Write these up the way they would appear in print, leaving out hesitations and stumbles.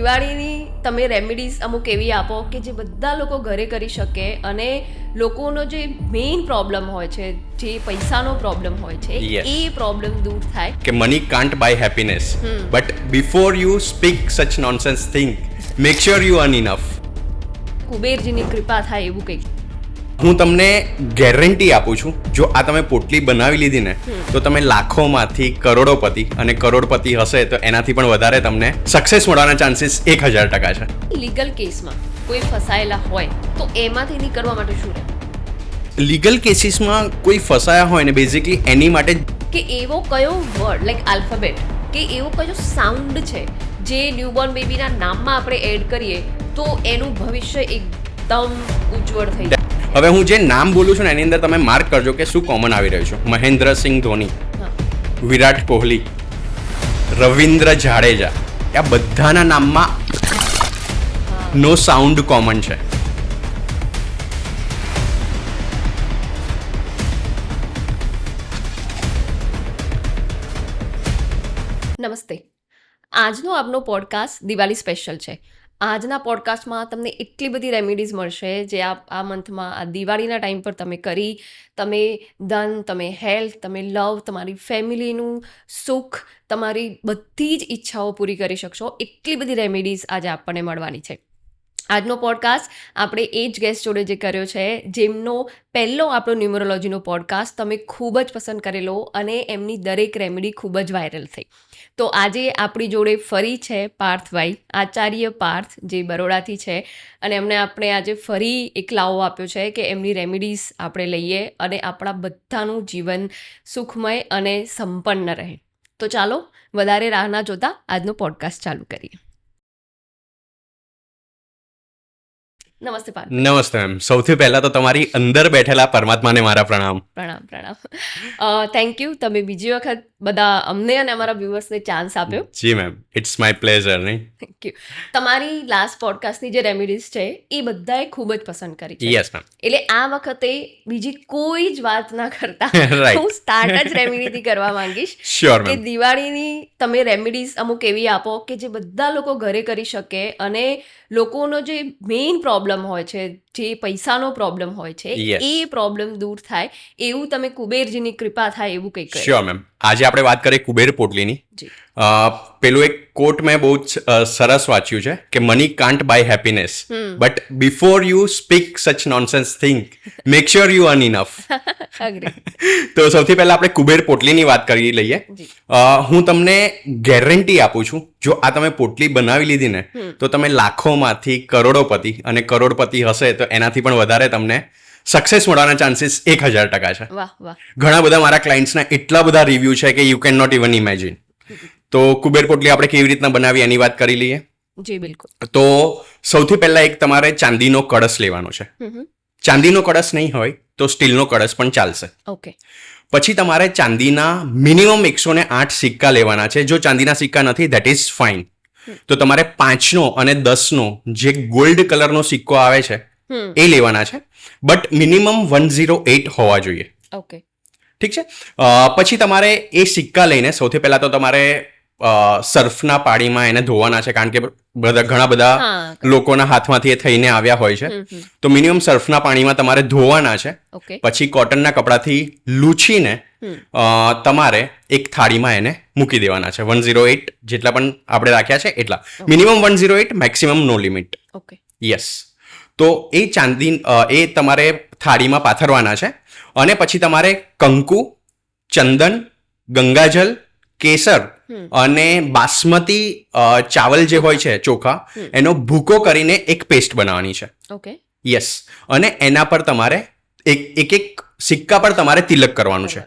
દિવાળીની તમે રેમેડીઝ અમુક એવી આપો કે જે બધા લોકો ઘરે કરી શકે અને લોકોનો જે મેઇન પ્રોબ્લેમ હોય છે, જે પૈસાનો પ્રોબ્લેમ હોય છે, Yes. એ પ્રોબ્લેમ દૂર થાય. કે money can't buy happiness, but before you speak such nonsense thing, make sure you earn enough. કુબેરજીની કૃપા થાય એવું કંઈક. હું તમને ગેરંટી આપું છું, જો આ તમે પોટલી બનાવી લીધી ને તો તમે લાખોમાંથી કરોડોપતિ, અને કરોડપતિ હશે તો એનાથી પણ વધારે તમને સક્સેસ મળવાના ચાન્સીસ 1000% છે. લીગલ કેસમાં કોઈ ફસાયેલા હોય તો એમાંથી નીકળવા માટે શું રહે? લીગલ કેસીસમાં કોઈ ફસાયા હોય ને બેઝિકલી એની માટે કે એવો કયો વર્ડ લાઈક આલ્ફાબેટ કે એવો કયો સાઉન્ડ છે જે ન્યૂબોર્ન બેબીના નામમાં આપણે એડ કરીએ તો એનું ભવિષ્ય એકદમ ઉજ્જવળ થઈ જાય. હવે હું જે નામ બોલું છું ને એની અંદર તમે માર્ક કરજો કે શું કોમન આવી રહ્યું છે. મહેન્દ્રસિંહ ધોની, હા. વિરાટ કોહલી, રવિન્દ્ર જાડેજા, આ બધાના નામમાં નો સાઉન્ડ કોમન છે. નમસ્તે. આજનો આપનો પોડકાસ્ટ દિવાળી સ્પેશિયલ છે. આજના પોડકાસ્ટમાં તમને એટલી બધી રેમેડીઝ મળશે જે આ મંથમાં આ દિવાળીના ટાઈમ પર તમે કરી, તમે ધન, તમે હેલ્થ, તમે લવ, તમારી ફેમિલીનું સુખ, તમારી બધી જ ઈચ્છાઓ પૂરી કરી શકશો. એટલી બધી રેમેડીઝ આજે આપણને મળવાની છે. આજનો પોડકાસ્ટ આપણે એ જ ગેસ્ટ જોડે જે કર્યો છે, જેમનો પહેલો આપણો ન્યુમરોલોજીનો પોડકાસ્ટ તમે ખૂબ જ પસંદ કરેલો અને એમની દરેક રેમેડી ખૂબ જ વાયરલ થઈ. તો આજે આપણી જોડે ફરી છે પાર્થભાઈ, આચાર્ય પાર્થ, જે બરોડાથી છે, અને એમને આપણે આજે ફરી એક લાવો આપ્યો છે કે એમની રેમેડીઝ આપણે લઈએ અને આપણા બધાનું જીવન સુખમય અને સંપન્ન રહે. તો ચાલો વધારે રાહ ના જોતા આજનો પોડકાસ્ટ ચાલુ કરીએ. નમસ્તે પાર્થ. નમસ્તે મેમ. સૌથી પહેલા તો તમારી અંદર બેઠેલા પરમાત્માને મારા પ્રણામ. પ્રણામ પ્રણામ. થેન્ક યુ, તમે બીજી વખત બધા અમને અને અમારા વ્યુઅર્સને ચાન્સ આપ્યો. જી મેમ, ઇટ્સ માય પ્લેઝર. નહીં, થેન્ક યુ. તમારી લાસ્ટ પોડકાસ્ટની જે રેમેડીઝ છે એ બધાએ ખૂબ જ પસંદ કરી છે. Yes ma'am. એટલે આ વખતે બીજી કોઈ જ વાત ના કરતા Right. હું સ્ટાર્ટ જ રેમેડીથી કરવા માંગીશ શ્યોર કે મેમ. દિવાળીની તમે રેમેડીઝ અમુક એવી આપો કે જે બધા લોકો ઘરે કરી શકે અને લોકોનો જે મેઇન પ્રોબ્લેમ હોય છે, જે પૈસાનો પ્રોબ્લેમ હોય છે, Yes. એ પ્રોબ્લેમ દૂર થાય એવું તમે કુબેરજીની કૃપા થાય એવું કંઈક કરો. Sure ma'am. આજે આપણે વાત કરીએ કુબેર પોટલીની. જી. પેલું એક કોટ મેં બહુ જ સરસ વાંચ્યું છે કે money can't buy happiness, but before you speak such nonsense thing, make sure you earn enough. Agree. તો સૌથી પહેલા આપણે કુબેર પોટલીની વાત કરી લઈએ. જી. હું તમને ગેરંટી આપું છું, જો આ તમે પોટલી બનાવી લીધી ને તો તમે લાખોમાંથી કરોડોપતિ, અને કરોડપતિ હશે તો એનાથી પણ વધારે તમને સક્સેસ મળવાના ચાન્સીસ 1000% છે. વાહ વાહ. ઘણા બધા મારા ક્લાયન્ટ્સના એટલા બધા રિવ્યૂ છે કે you can not even imagine. તો કુબેર પોટલી આપણે કેવી રીતના બનાવી એની વાત કરી લઈએ. જી બિલકુલ. તો સૌથી પહેલા એક તમારે ચાંદીનો કળશ લેવાનો છે. ચાંદીનો કળશ નહીં હોય તો સ્ટીલનો કળશ પણ ચાલશે. ઓકે. પછી તમારે ચાંદીના મિનિમમ 108 સિક્કા લેવાના છે. જો ચાંદીના સિક્કા નથી ધેટ ઇઝ ફાઇન. તો તમારે 5નો અને 10નો જે ગોલ્ડ કલરનો સિક્કો આવે છે એ લેવાના છે, બટ મિનિમમ 108 હોવા જોઈએ. ઓકે. ઠીક છે. પછી તમારે એ સિક્કા લઈને સૌથી પહેલા તો તમારે સર્ફના પાણીમાં એને ધોવાના છે, કારણ કે ઘણા બધા હા. લોકોના હાથમાંથી એ થઈને આવ્યા હોય છે. તો મિનિમમ સર્ફના પાણીમાં તમારે ધોવાના છે. ઓકે. પછી કોટનના કપડાથી લૂછીને તમારે એક થાળીમાં એને મૂકી દેવાના છે. 108 જેટલા પણ આપણે રાખ્યા છે એટલા. મિનિમમ 108, મેક્સિમમ નો લિમિટ. ઓકે. યસ. તો એ એ તમારે થાળીમાં પાથરવાના છે. અને પછી તમારે કંકુ, ચંદન, ગંગાજલ, કેસર અને બાસમતી ચાવલ જે હોય છે, ચોખા, એનો ભૂકો કરીને એક પેસ્ટ બનાવવાની છે. ઓકે. યસ. અને એના પર તમારે એક સિક્કા પર તમારે તિલક કરવાનું છે.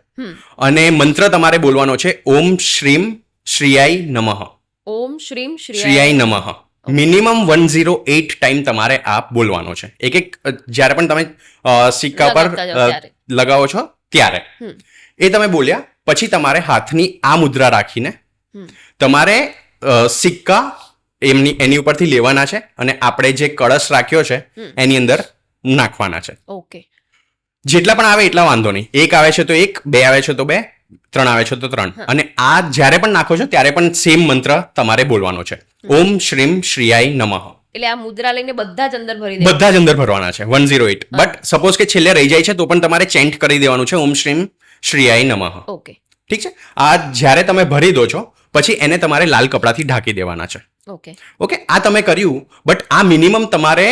અને મંત્ર તમારે બોલવાનો છે ઓમ શ્રીમ શ્રીયાય નમઃ. ઓમ શ્રીમ શ્રીયાય નમઃ. મિનિમમ 108 ટાઈમ તમારે આ બોલવાનો છે. એક જ્યારે પણ તમે સિક્કા પર લગાવતા જાઓ ત્યારે. લગાવો છો ત્યારે એ તમે બોલ્યા પછી તમારે હાથની આ મુદ્રા રાખીને તમારે સિક્કા એની ઉપરથી લેવાના છે અને આપણે જે કળશ રાખ્યો છે એની અંદર નાખવાના છે. ઓકે. જેટલા પણ આવે એટલા વાંધો નહીં. 1 આવે છે તો 1, 2 આવે છે તો 2, 3 આવે છે તો 3. અને આ જ્યારે પણ નાખો છો ત્યારે પણ સેમ મંત્ર તમારે બોલવાનો છે. ઓમ શ્રીમ શ્રીયાય નમઃ. એટલે આ મુદ્રા લઈને બધા જ અંદર ભરી દે. બધા જ અંદર ભરવાના છે 108. બટ સપોઝ કે છેલ્લે રહી જાય છે તો પણ તમારે ચેન્ટ કરી દેવાનું છે ઓમ શ્રીમ શ્રીયાય નમઃ. ઓકે, ઠીક છે. આ જ્યારે તમે ભરી દો છો પછી એને તમારે લાલ કપડાથી ઢાંકી દેવાના છે. ઓકે, ઓકે, આ તમે કર્યું, બટ આ મિનિમમ તમારે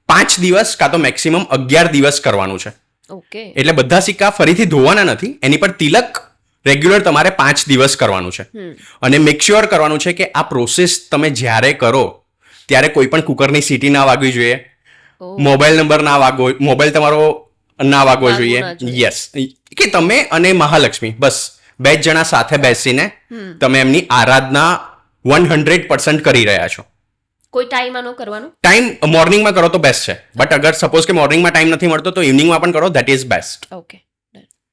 5 દિવસ કાં તો મેક્સિમમ 11 દિવસ કરવાનું છે. ઓકે, એટલે બધા સિક્કા ફરીથી ધોવાના નથી, એની પર તિલક રેગ્યુલર તમારે 5 દિવસ કરવાનું છે. અને મેક શ્યોર કરવાનું છે કે આ પ્રોસેસ તમે જ્યારે કરો ત્યારે કોઈ પણ કુકરની સીટી ના વાગવી જોઈએ, મોબાઈલ નંબર ના વાગવો, મોબાઈલ તમારો ના વાગવો જોઈએ. યસ, કે તમે અને મહાલક્ષ્મી બસ 2 જણા સાથે બેસીને તમે એમની આરાધના 100% કરી રહ્યા છો. કોઈ ટાઈમ આનો કરવાનો? ટાઈમ મોર્નિંગમાં કરો તો બેસ્ટ છે, બટ અગર સપોઝ કે મોર્નિંગમાં ટાઈમ નથી મળતો તો ઇવનિંગમાં પણ કરો, that is best. Okay,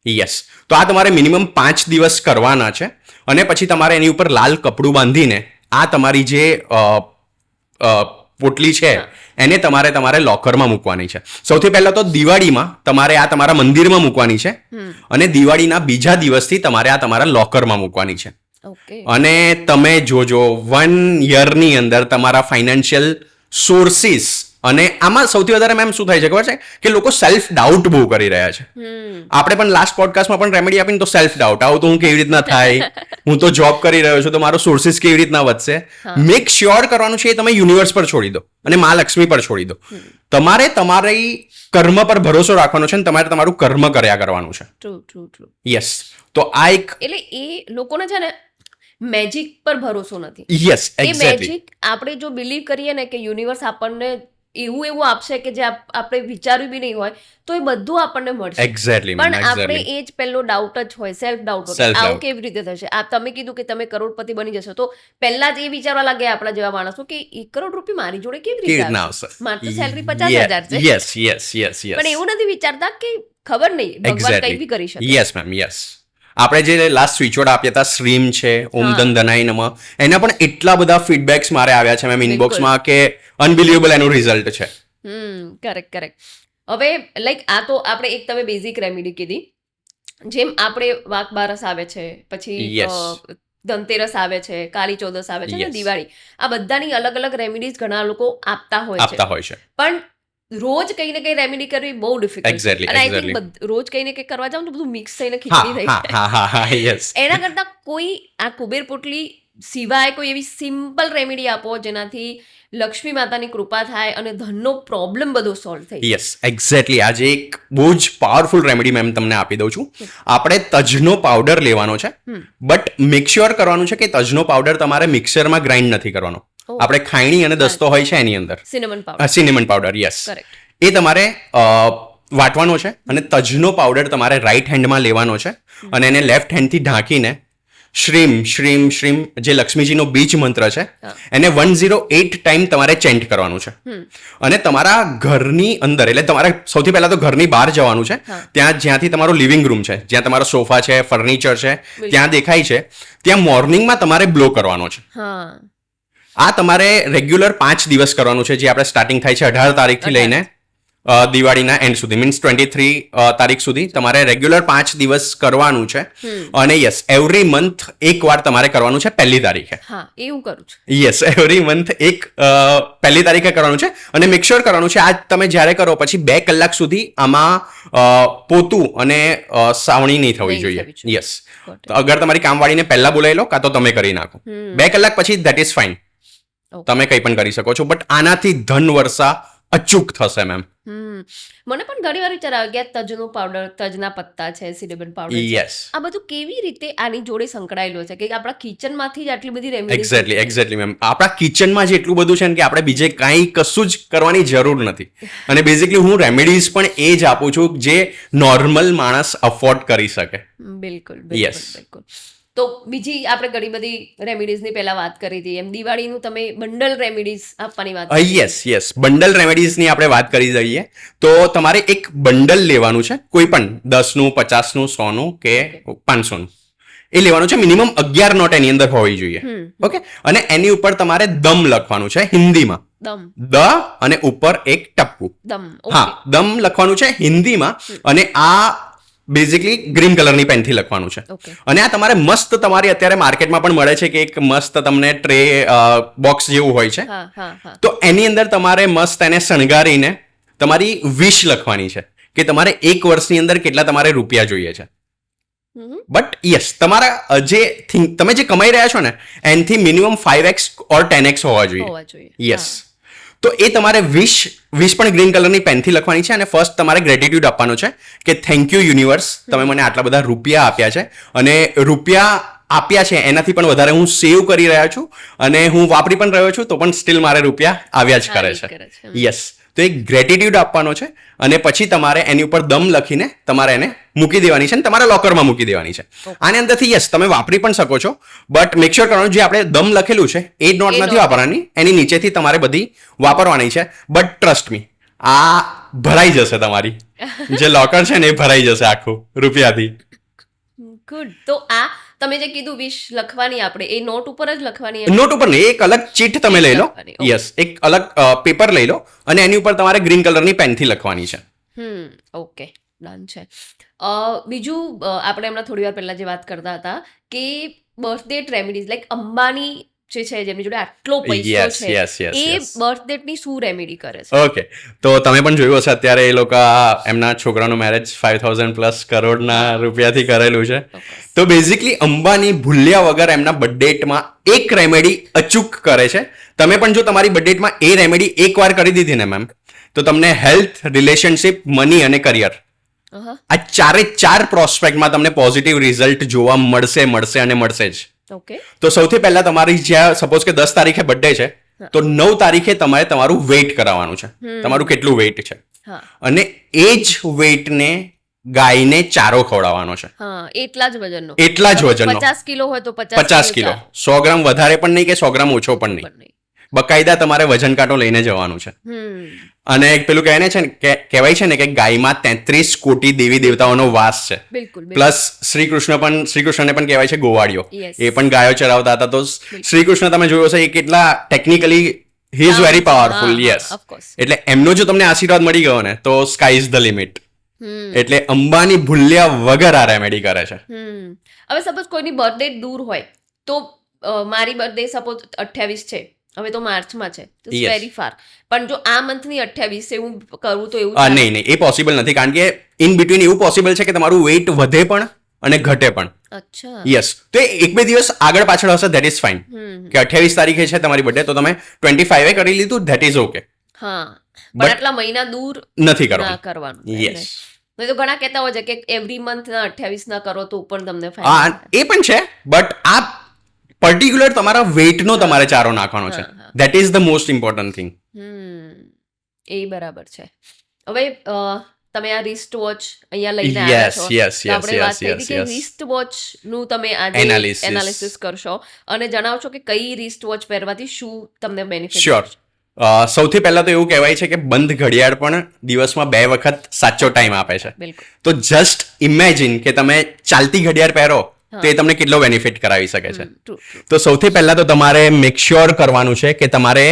yes. તો આ તમારે મિનિમમ 5 દિવસ કરવાના છે અને પછી તમારે એની ઉપર લાલ કપડું બાંધીને આ તમારી જે પોટલી છે એને તમારે લોકરમાં મૂકવાની છે. સૌથી પહેલા તો દિવાળીમાં તમારે આ તમારા મંદિરમાં મૂકવાની છે અને દિવાળીના બીજા દિવસથી તમારે આ તમારા લોકરમાં મૂકવાની છે. અને તમે જોજો 1 યરની અંદર તમારા ફાઇનાન્શિયલ સોર્સિસ, અને આમાં સૌથી વધારે મેમ શું થાય છે ખબર છે કે લોકો સેલ્ફ ડાઉટ બહુ કરી રહ્યા છે. આપણે પણ લાસ્ટ પોડકાસ્ટમાં પણ રેમેડી આપીને તો સેલ્ફ ડાઉટ, આવું તો હું કેવી રીતના થાય, હું તો જોબ કરી રહ્યો છું તો મારો સોર્સિસ કેવી રીતના વધશે. મેક શ્યોર કરવાનું છે એ તમે યુનિવર્સ પર છોડી દો અને મા લક્ષ્મી પર છોડી દો. તમારે તમારી કર્મ પર ભરોસો રાખવાનો છે અને તમારે તમારું કર્મ કર્યા કરવાનું છે. ટ્રુ. યસ. તો આ એક, એટલે એ લોકોને છે ને મેજિક પર ભરોસો નથી. યસ, એ એક્ઝેક્ટલી. મેજિક આપણે જો બિલીવ કરીએ ને કે યુનિવર્સ આપણને એવું આપશે કે જે આપણે વિચાર્યું બી નહીં હોય તો એ બધું આપણને મળશે. એક્ઝેક્ટલી. પણ આપણે એ જ પહેલો ડાઉટ જ હોય, સેલ્ફ ડાઉટ હોય, આવું કેવી રીતે થશે. આ તમે કીધું કે તમે કરોડપતિ બની જશો તો પહેલા જ એ વિચારવા લાગે આપણા જેવા માણસો કે 1 કરોડ રૂપિયા મારી જોડે કેવી રીતે આવશે, મારી તો સેલરી 50,000 છે. યસ. પણ એવું નથી વિચારતા કે ખબર નહીં ભગવાન કંઈ બી કરી શકે. Yes ma'am, yes. આપણે જે લાસ્ટ સ્વિચવર્ડ આપ્યા હતા શ્રીમ છે, ઓમ ધન ધનાય નમઃ, એના પણ એટલા બધા ફીડબેક્સ મારે આવ્યા છે મેમ ઇનબોક્સમાં કે અનબિલિવેબલ એનું રિઝલ્ટ છે. કરેક્ટ. હવે લાઈક આ તો આપણે એક તમે બેઝિક રેમેડી કીધી, જેમ આપણે વાઘ બારસ આવે છે, પછી ધનતેરસ આવે છે, કાળી ચૌદસ આવે છે ને દિવાળી, આ બધાની અલગ અલગ રેમેડીઝ ઘણા લોકો આપતા હોય છે. પણ રોજ કઈ ને કઈ રેમેડી કરવી બહુ ડિફિકલ્ટ છે. અને આઈ થિંક રોજ કઈ ને કઈ કરવા જાવ તો બધું મિક્સ થઈને ખીચડી થઈ જાય. એના કરતા કોઈ આ કુબેર પોટલી સિવાય કોઈ એવી સિમ્પલ રેમેડી આપો જેનાથી લક્ષ્મી માતાની કૃપા થાય અને ધનનો પ્રોબ્લેમ બધો સોલ્વ થઈ જાય. Yes, exactly. આજે એક બહુ જ પાવરફુલ રેમેડી મેમ તમને આપી દઉં છું. આપણે તજનો પાવડર લેવાનો છે, બટ મેક શ્યોર કરવાનું છે કે તજનો પાવડર તમારે મિક્સરમાં ગ્રાઇન્ડ નથી કરવાનો. આપણે ખાયણી અને દસ્તો હોય છે એની અંદર સિનેમન પાવડર. યસ, એ તમારે વાટવાનો છે અને તજનો પાવડર તમારે રાઈટ હેન્ડમાં લેવાનો છે અને એને લેફ્ટ હેન્ડથી ઢાંકીને શ્રીમ શ્રીમ શ્રીમ જે લક્ષ્મીજીનો બીજ મંત્ર છે એને 108 ટાઈમ તમારે ચેન્ટ કરવાનું છે. અને તમારા ઘરની અંદર, એટલે તમારે સૌથી પહેલા તો ઘરની બહાર જવાનું છે, ત્યાં જ્યાંથી તમારો લિવિંગ રૂમ છે, જ્યાં તમારો સોફા છે, ફર્નિચર છે, ત્યાં દેખાય છે, ત્યાં મોર્નિંગમાં તમારે બ્લો કરવાનો છે. આ તમારે રેગ્યુલર 5 દિવસ કરવાનું છે, જે આપણે સ્ટાર્ટિંગ થાય છે 18 તારીખથી લઈને દિવાળીના એન્ડ સુધી, મીન્સ 23 તારીખ સુધી તમારે રેગ્યુલર 5 દિવસ કરવાનું છે. અને યસ, એવરી મંથ એક વાર તમારે કરવાનું છે 1લી તારીખે. એવું કરું છું. યસ, એવરી મંથ એક 1લી તારીખે કરવાનું છે. અને મેક શ્યોર કરવાનું છે આ તમે જ્યારે કરો પછી 2 કલાક સુધી આમાં પોતું અને સાવણી નહીં થવી જોઈએ. યસ, અગર તમારી કામવાળીને પહેલા બોલાવી લો કાં તો તમે કરી નાખો. 2 કલાક પછી ધેટ ઇઝ ફાઇન, તમે કંઈ પણ કરી શકો છો. બટ આનાથી ધન વર્ષા અચૂક થશે મેમ. મને પણ ઘણી વાર વિચાર આવે કે તજનો પાવડર, તજના પત્તા છે, સિનેમન પાવડર, યસ, આ બધું કેવી રીતે આની જોડે સંકળાયેલું છે કે આપણા કિચનમાંથી જ આટલી બધી રેમેડી. Exactly ma'am. આપણા કિચનમાં જ એટલું બધું છે ને કે આપણે બીજે કાંઈ કશું જ કરવાની જરૂર નથી. અને બેઝિકલી હું રેમેડીઝ પણ એ જ આપું છું જે નોર્મલ માણસ અફોર્ડ કરી શકે. બિલકુલ. તો બીજી આપણે ઘણી બધી રેમેડીઝની પહેલા વાત કરી હતી, એમ દિવાળીનું તમે બંડલ રેમેડીઝ આપવાની વાત કરી. યસ, બંડલ રેમેડીઝની આપણે વાત કરી દઈએ તો તમારે એક બંડલ લેવાનું છે, કોઈ પણ 10નું, 50નું, 100નું કે 500નું એ લેવાનું છે. મિનિમમ 11 નોટ એની અંદર હોવી જોઈએ. ઓકે. અને એની ઉપર તમારે દમ લખવાનું છે હિન્દીમાં. દ અને ઉપર એક ટપકું. દમ લખવાનું છે હિન્દીમાં. અને આ બેઝિકલી ગ્રીન કલરની પેનથી લખવાનું છે. ઓકે. અને આ તમારે મસ્ત તમારી અત્યારે માર્કેટમાં પણ મળે છે કે એક મસ્ત તમને ટ્રે બોક્સ જેવું હોય છે. હા હા હા. તો એની અંદર તમારે મસ્ત એને શણગારીને તમારી વિશ લખવાની છે કે તમારે એક વર્ષની અંદર કેટલા તમારે રૂપિયા જોઈએ છે. બટ યસ, તમારા તમે જે કમાઈ રહ્યા છો ને એનાથી મિનિમમ 5x ઓર 10x હોવા જોઈએ. યસ. તો એ તમારે વિશ પણ ગ્રીન કલરની પેનથી લખવાની છે અને ફર્સ્ટ તમારે ગ્રેટિટ્યુડ આપવાનું છે કે થેન્ક યુ યુનિવર્સ, તમે મને આટલા બધા રૂપિયા આપ્યા છે અને રૂપિયા આપ્યા છે એનાથી પણ વધારે હું સેવ કરી રહ્યો છું અને હું વાપરી પણ રહ્યો છું તો પણ સ્ટીલ મારે રૂપિયા આવ્યા જ કરે છે. યસ. તો એક ગ્રેટિટ્યુડ આપવાનો છે અને પછી તમારે એની ઉપર દમ લખીને તમારે એને મૂકી દેવાની છે અને તમારા લોકરમાં મૂકી દેવાની છે. આની અંદરથી યસ તમે વાપરી પણ શકો છો, બટ મેક શ્યોર કરવાનું જે આપણે દમ લખેલું છે એ નોટ નથી વાપરવાની, એની નીચેથી તમારે બધી વાપરવાની છે. બટ ટ્રસ્ટ મી, આ ભરાઈ જશે, તમારી જે લોકર છે ને એ ભરાઈ જશે આખું રૂપિયાથી. ગુડ. તો આ તમે જે કીધું વિશ લખવાની આપણે એ નોટ ઉપર જ લખવાની? નોટ ઉપર નહીં, એક અલગ ચીટ તમે લઈ લો. યસ, એક અલગ પેપર લઈ લો અને એની ઉપર તમારે ગ્રીન કલરની પેનથી લખવાની છે. ઓકે, ડન છે. બીજું આપણે હમણાં થોડી વાર પહેલા જે વાત કરતા હતા કે બર્થ ડેટ રેમેડીઝ લાઈક અંબાની જે છે જેમની જોડે આટલો પૈસો છે એ બર્થ ડેટની શું રેમેડી કરે છે? ઓકે, તો તમે પણ જોયું હશે અત્યારે એ લોકો એમના છોકરાનું મેરેજ 5,000+ કરોડના રૂપિયાથી કરેલું છે. તો બેઝિકલી અંબાની ભૂલ્યા વગર એમના બર્થડેટમાં એક રેમેડી અચૂક કરે છે. તમે પણ જો તમારી બર્થડેટમાં એ રેમેડી એકવાર કરી દીધી ને મેમ, તો તમને હેલ્થ, રિલેશનશિપ, મની અને કરિયર આ ચાર પ્રોસ્પેક્ટમાં તમને પોઝિટિવ રિઝલ્ટ જોવા મળશે અને મળશે જ. ઓકે. તો સૌથી પહેલા તમારી જ્યાં સપોઝ કે 10 તારીખે બર્થડે છે તો 9 તારીખે તમારે તમારું વેઇટ કરાવવાનું છે, તમારું કેટલું વેઇટ છે અને એ જ વેઇટને ગાયને ચારો ખવડાવવાનો છે. એટલા જ વજનનો 50 કિલો હોય તો 50 કિલો, 100 ગ્રામ વધારે પણ નહીં કે 100 ગ્રામ ઓછો પણ નહીં. બકાયદા તમારે વજન કાંટો લઈને જવાનું છે. અને પેલું કહેવાય છે ને કે ગાયમાં 33 કોટી દેવી દેવતાઓનો વાસ છે. પ્લસ શ્રીકૃષ્ણને પણ કહેવાય છે ગોવાળિયો, એ પણ ગાયો ચરાવતા હતા. તો શ્રીકૃષ્ણ તમે જોયો છે એ કેટલા technically he is very powerful. Yes. એટલે એમનો જો તમને આશીર્વાદ મળી ગયો ને તો સ્કાય ઇઝ ધ લિમિટ. એટલે અંબાની ભૂલ્યા વગર આ રેમેડી કરે છે. હવે સપોઝ કોઈની બર્થડે દૂર હોય તો મારી બર્થડે સપોઝ 28 છે, હવે તો માર્ચમાં છે, વેરી ફાર, પણ જો આ મંથની 28 હું કરું તો એવું નહીં, એ પોસિબલ નથી, કારણ કે ઇન બિટવીન એવું પોસિબલ છે કે તમારું વેઇટ વધે પણ અને ઘટે પણ. અચ્છા. યસ. તો 1-2 દિવસ આગળ પાછળ હશે, ધેટ ઇઝ ફાઇન. કે 28 તારીખે છે તમારી બર્થડે તો તમે 25 કરી લીધું, ધેટ ઇઝ ઓકે. હા, પણ આટલા મહિના દૂર નથી કરવાનું. યસ. તો ઘણા કહેતા હોય છે કે એવરી મંથ ના 28 ના કરો તો પણ તમને ફાયદો. હા, એ પણ છે, બટ આ પર્ટિક્યુલર તમારા વેઇટનો તમારે ચારો નાખવાનો છે. That is the most important thing. એ બરાબર છે. હવે તમે આ રિસ્ટ વોચ અહીંયા લઈને આવ્યા છો. આપણે વાત કરી કે રિસ્ટ વોચ નું તમે આજે એનાલિસિસ કરશો અને જણાવશો કે કઈ રિસ્ટ વોચ પહેરવાથી શું તમને બેનિફિટ. શ્યોર. સૌથી પહેલા તો એવું કહેવાય છે કે બંધ ઘડિયાળ પણ દિવસમાં 2 વખત સાચો ટાઈમ આપે છે. તો જસ્ટ ઇમેજિન કે તમે ચાલતી ઘડિયાળ પહેરો તો એ તમને કેટલો બેનિફિટ કરાવી શકે છે. તો સૌથી પહેલા તો તમારે મેક શ્યોર કરવાનું છે કે તમારે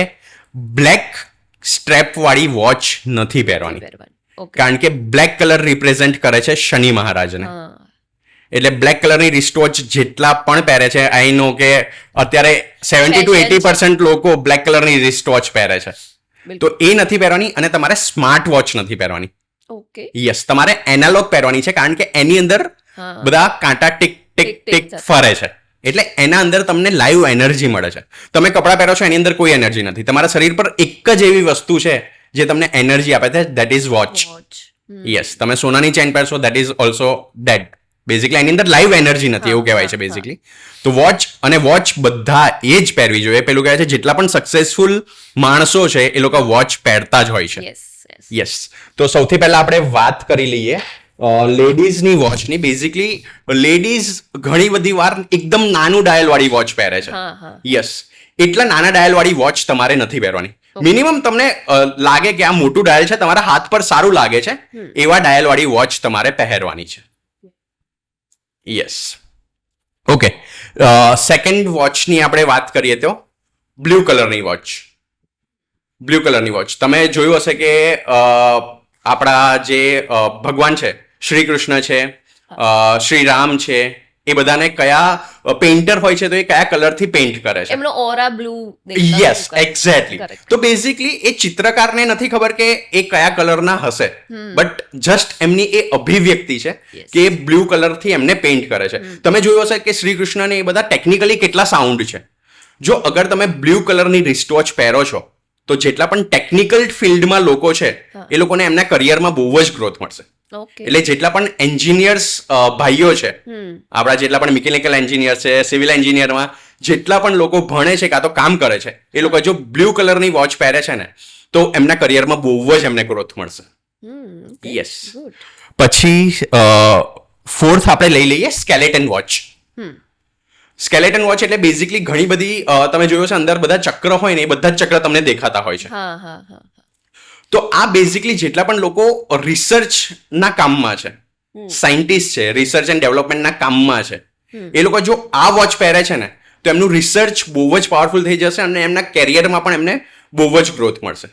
બ્લેક સ્ટ્રેપ વાળી વોચ નથી પહેરવાની, કારણ કે બ્લેક કલર રિપ્રેઝેન્ટ કરે છે શનિ મહારાજને. એટલે બ્લેક કલરની રિસ્ટ વોચ જેટલા પણ પહેરે છે, આઈ નો કે અત્યારે 70-80% લોકો બ્લેક કલરની રિસ્ટ વોચ પહેરે છે, તો એ નથી પહેરવાની. અને તમારે સ્માર્ટ વોચ નથી પહેરવાની. યસ, તમારે એનાલોગ પહેરવાની છે, કારણ કે એની અંદર બધા કાંટા ટિક ટિક ટિક ફરે છે, એટલે એના અંદર તમને લાઈવ એનર્જી મળે છે. તમે કપડાં પહેરો છો એની અંદર કોઈ એનર્જી નથી, તમારા શરીર પર એક જ એવી વસ્તુ છે જે તમને એનર્જી આપે છે, ધેટ ઇઝ વોચ. યસ, તમે સોનાની ચેન પહેરશો, that is also dead. Basically એની અંદર લાઈવ એનર્જી નથી એવું કહેવાય છે બેઝિકલી. તો વોચ બધા એ જ પહેરવી જોઈએ. પેલું કહે છે જેટલા પણ સક્સેસફુલ માણસો છે એ લોકો વોચ પહેરતા જ હોય છે. યસ. તો સૌથી પહેલા આપણે વાત કરી લઈએ લેડીઝની વોચની. બેઝિકલી લેડીઝ ઘણી બધી વાર એકદમ નાનું ડાયલ વાળી વોચ પહેરે છે. યસ, એટલા નાના ડાયલ વાળી વોચ તમારે નથી પહેરવાની. મિનિમમ તમને લાગે કે આ મોટું ડાયલ છે, તમારા હાથ પર સારું લાગે છે, એવા ડાયલ વાળી વોચ તમારે પહેરવાની છે. યસ. ઓકે, સેકન્ડ વોચની આપણે વાત કરીએ તો બ્લુ કલરની વોચ. તમે જોયું હશે કે આપણા જે ભગવાન છે શ્રી કૃષ્ણ છે, શ્રી રામ છે, એ બધાને કયા પેઇન્ટર હોય છે તો એ કયા કલરથી પેઇન્ટ કરે છે. એમનો ઓરા બ્લુ યસ, એક્ઝેક્ટલી. તો બેઝિકલી એ ચિત્રકારને નથી ખબર કે એ કયા કલરના હશે, બટ જસ્ટ એમની એ અભિવ્યક્તિ છે કે એ બ્લુ કલરથી એમને પેઇન્ટ કરે છે. તમે જોયું હશે કે શ્રી કૃષ્ણને એ બધા ટેકનિકલી કેટલા સાઉન્ડ છે. જો અગર તમે બ્લુ કલરની રિસ્ટવોચ પહેરો છો તો જેટલા પણ ટેકનિકલ ફિલ્ડમાં લોકો છે એ લોકોને એમના કરિયરમાં બહુ જ ગ્રોથ મળશે. એટલે જેટલા પણ એન્જિનિયર્સ ભાઈઓ છે, આપણા જેટલા પણ મિકેનિકલ એન્જિનિયર છે, સિવિલ એન્જિનિયરમાં જેટલા પણ લોકો ભણે છે કાં તો કામ કરે છે, એ લોકો જો બ્લુ કલરની વોચ પહેરે છે ને તો એમના કરિયરમાં બહુ જ એમને ગ્રોથ મળશે. યસ. પછી ફોર્થ આપણે લઈ લઈએ સ્કેલેટન વોચ. સ્કેલેટન વોચ એટલે બેઝિકલી ઘણી બધી તમે જોયો છે અંદર બધા ચક્ર હોય ને એ બધા જ ચક્ર તમને દેખાતા હોય છે. તો આ બેઝિકલી જેટલા પણ લોકો રિસર્ચના કામમાં છે, સાયન્ટિસ્ટ છે, રિસર્ચ એન્ડ ડેવલપમેન્ટના કામમાં છે, એ લોકો જો આ વોચ પહેરે છે ને તો એમનું રિસર્ચ બહુ જ પાવરફુલ થઈ જશે અને એમના કેરિયરમાં પણ એમને બહુ જ ગ્રોથ મળશે.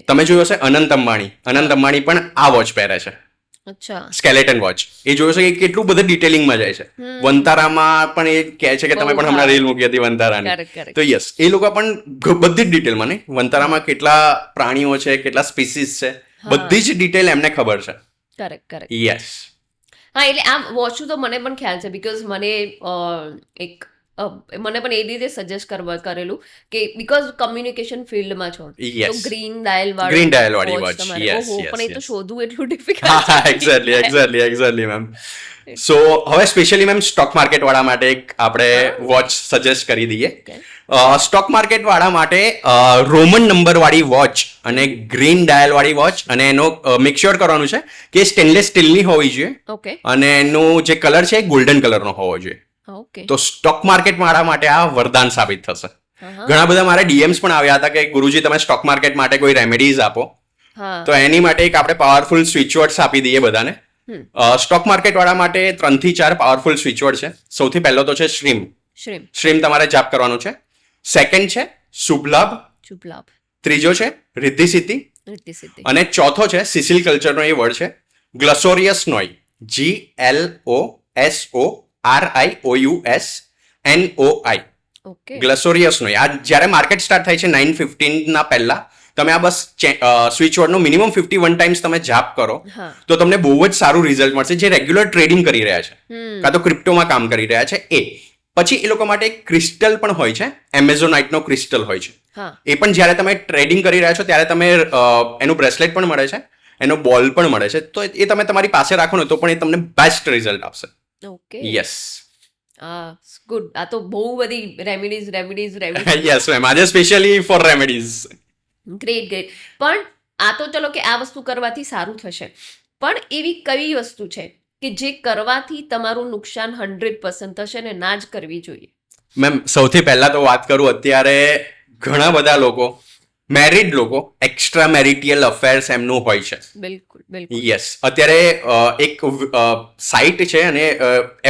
તમે જોયું હશે અનંત અંબાણી પણ આ વોચ પહેરે છે, સ્કેલેટન વોચ. એ જોયું છે કે કેટલું બધું ડિટેલિંગમાં જાય છે. વંતારામાં પણ એ કહે છે કે તમે પણ હમણાં રીલ મૂકી હતી વંતારાની, તો યસ એ લોકો પણ બધી જ ડિટેલમાં નહીં, વંતારામાં કેટલા પ્રાણીઓ છે, કેટલા સ્પીસીસ છે, બધી જ ડિટેલ એમને ખબર છે. કરેક્ટ. યસ. હા, એટલે આ વોચનું તો મને પણ ખ્યાલ છે બીકોઝ મને પણ એ રીતે સજેસ્ટ કરેલું કે બીકોઝ કમ્યુનિકેશન ફિલ્ડમાં છો તો ગ્રીન ડાયલ વાળી વોચ. યસ, પણ એ તો શોધવું એટલું ડિફિકલ્ટ. Exactly ma'am. સો હવે સ્પેશિયલી મેમ સ્ટોક માર્કેટ વાળા માટે એક આપણે વોચ સજેસ્ટ કરી દઈએ. સ્ટોક માર્કેટ વાળા માટે રોમન નંબર વાળી વોચ અને ગ્રીન ડાયલ વાળી વોચ, અને એનો મેક શ્યોર કરવાનું છે કે સ્ટેનલેસ સ્ટીલની હોવી જોઈએ અને એનો જે કલર છે એ ગોલ્ડન કલરનો હોવો જોઈએ. તો સ્ટોક માર્કેટ વાળા માટે આ વરદાન સાબિત થશે. ઘણા બધા મારા ડીએમ્સ પણ આવ્યા હતા કે ગુરુજી તમે સ્ટોક માર્કેટ માટે કોઈ રેમેડીઝ આપો, તો એની માટે એક આપણે પાવરફુલ સ્વિચ વર્ડ્સ આપી દઈએ બધાને. સ્ટોક માર્કેટ વાળા માટે 3 થી 4 પાવરફુલ સ્વિચ વર્ડ છે. સૌથી પહેલો તો છે શ્રીમ તમારે જાપ કરવાનું છે. સેકન્ડ છે શુભ લાભ. ત્રીજો છે રિદ્ધિ સિદ્ધિ. અને ચોથો છે સિસિલ કલ્ચરનો એ વર્ડ છે ગ્લોસોરિયસ નોઈ. GLOSORIOUSNOI. ગ્લોસોરિયસ નોઈ. આ જ્યારે માર્કેટ સ્ટાર્ટ થાય છે 9:15 ના પહેલા તમે આ બસ સ્વિચ વર્ડનો મિનિમમ 51 ટાઈમ્સ તમે જાપ કરો તો તમને બહુ જ સારું રિઝલ્ટ મળશે. જે રેગ્યુલર ટ્રેડિંગ કરી રહ્યા છે કાં તો ક્રિપ્ટોમાં કામ કરી રહ્યા છે એ. પછી એ લોકો માટે એક ક્રિસ્ટલ પણ હોય છે, એમેઝોનાઇટનો ક્રિસ્ટલ હોય છે. એ પણ જ્યારે તમે ટ્રેડિંગ કરી રહ્યા છો ત્યારે તમે એનું બ્રેસલેટ પણ મળે છે, એનો બોલ પણ મળે છે, તો એ તમે તમારી પાસે રાખો ને તો પણ એ તમને બેસ્ટ રિઝલ્ટ આપશે. યસ. ગુડ. આ તો બહુ બધી રેમેડીઝ. યસ મેમ, આજે સ્પેશિયલી ફોર રેમેડીઝ. ગ્રેટ. પણ આ તો ચલો કે આ વસ્તુ કરવાથી સારું થશે, પણ એવી કઈ વસ્તુ છે કે જે કરવાથી તમારું નુકસાન 100% થશે ને ના જ કરવી જોઈએ? મેમ સૌથી પહેલા તો વાત કરું, અત્યારે ઘણા બધા લોકો મેરિડ લોકો એક્સ્ટ્રા મેરિટિયલ અફેર્સ એમનું હોય છે. બિલકુલ. યસ. અત્યારે એક સાઇટ છે અને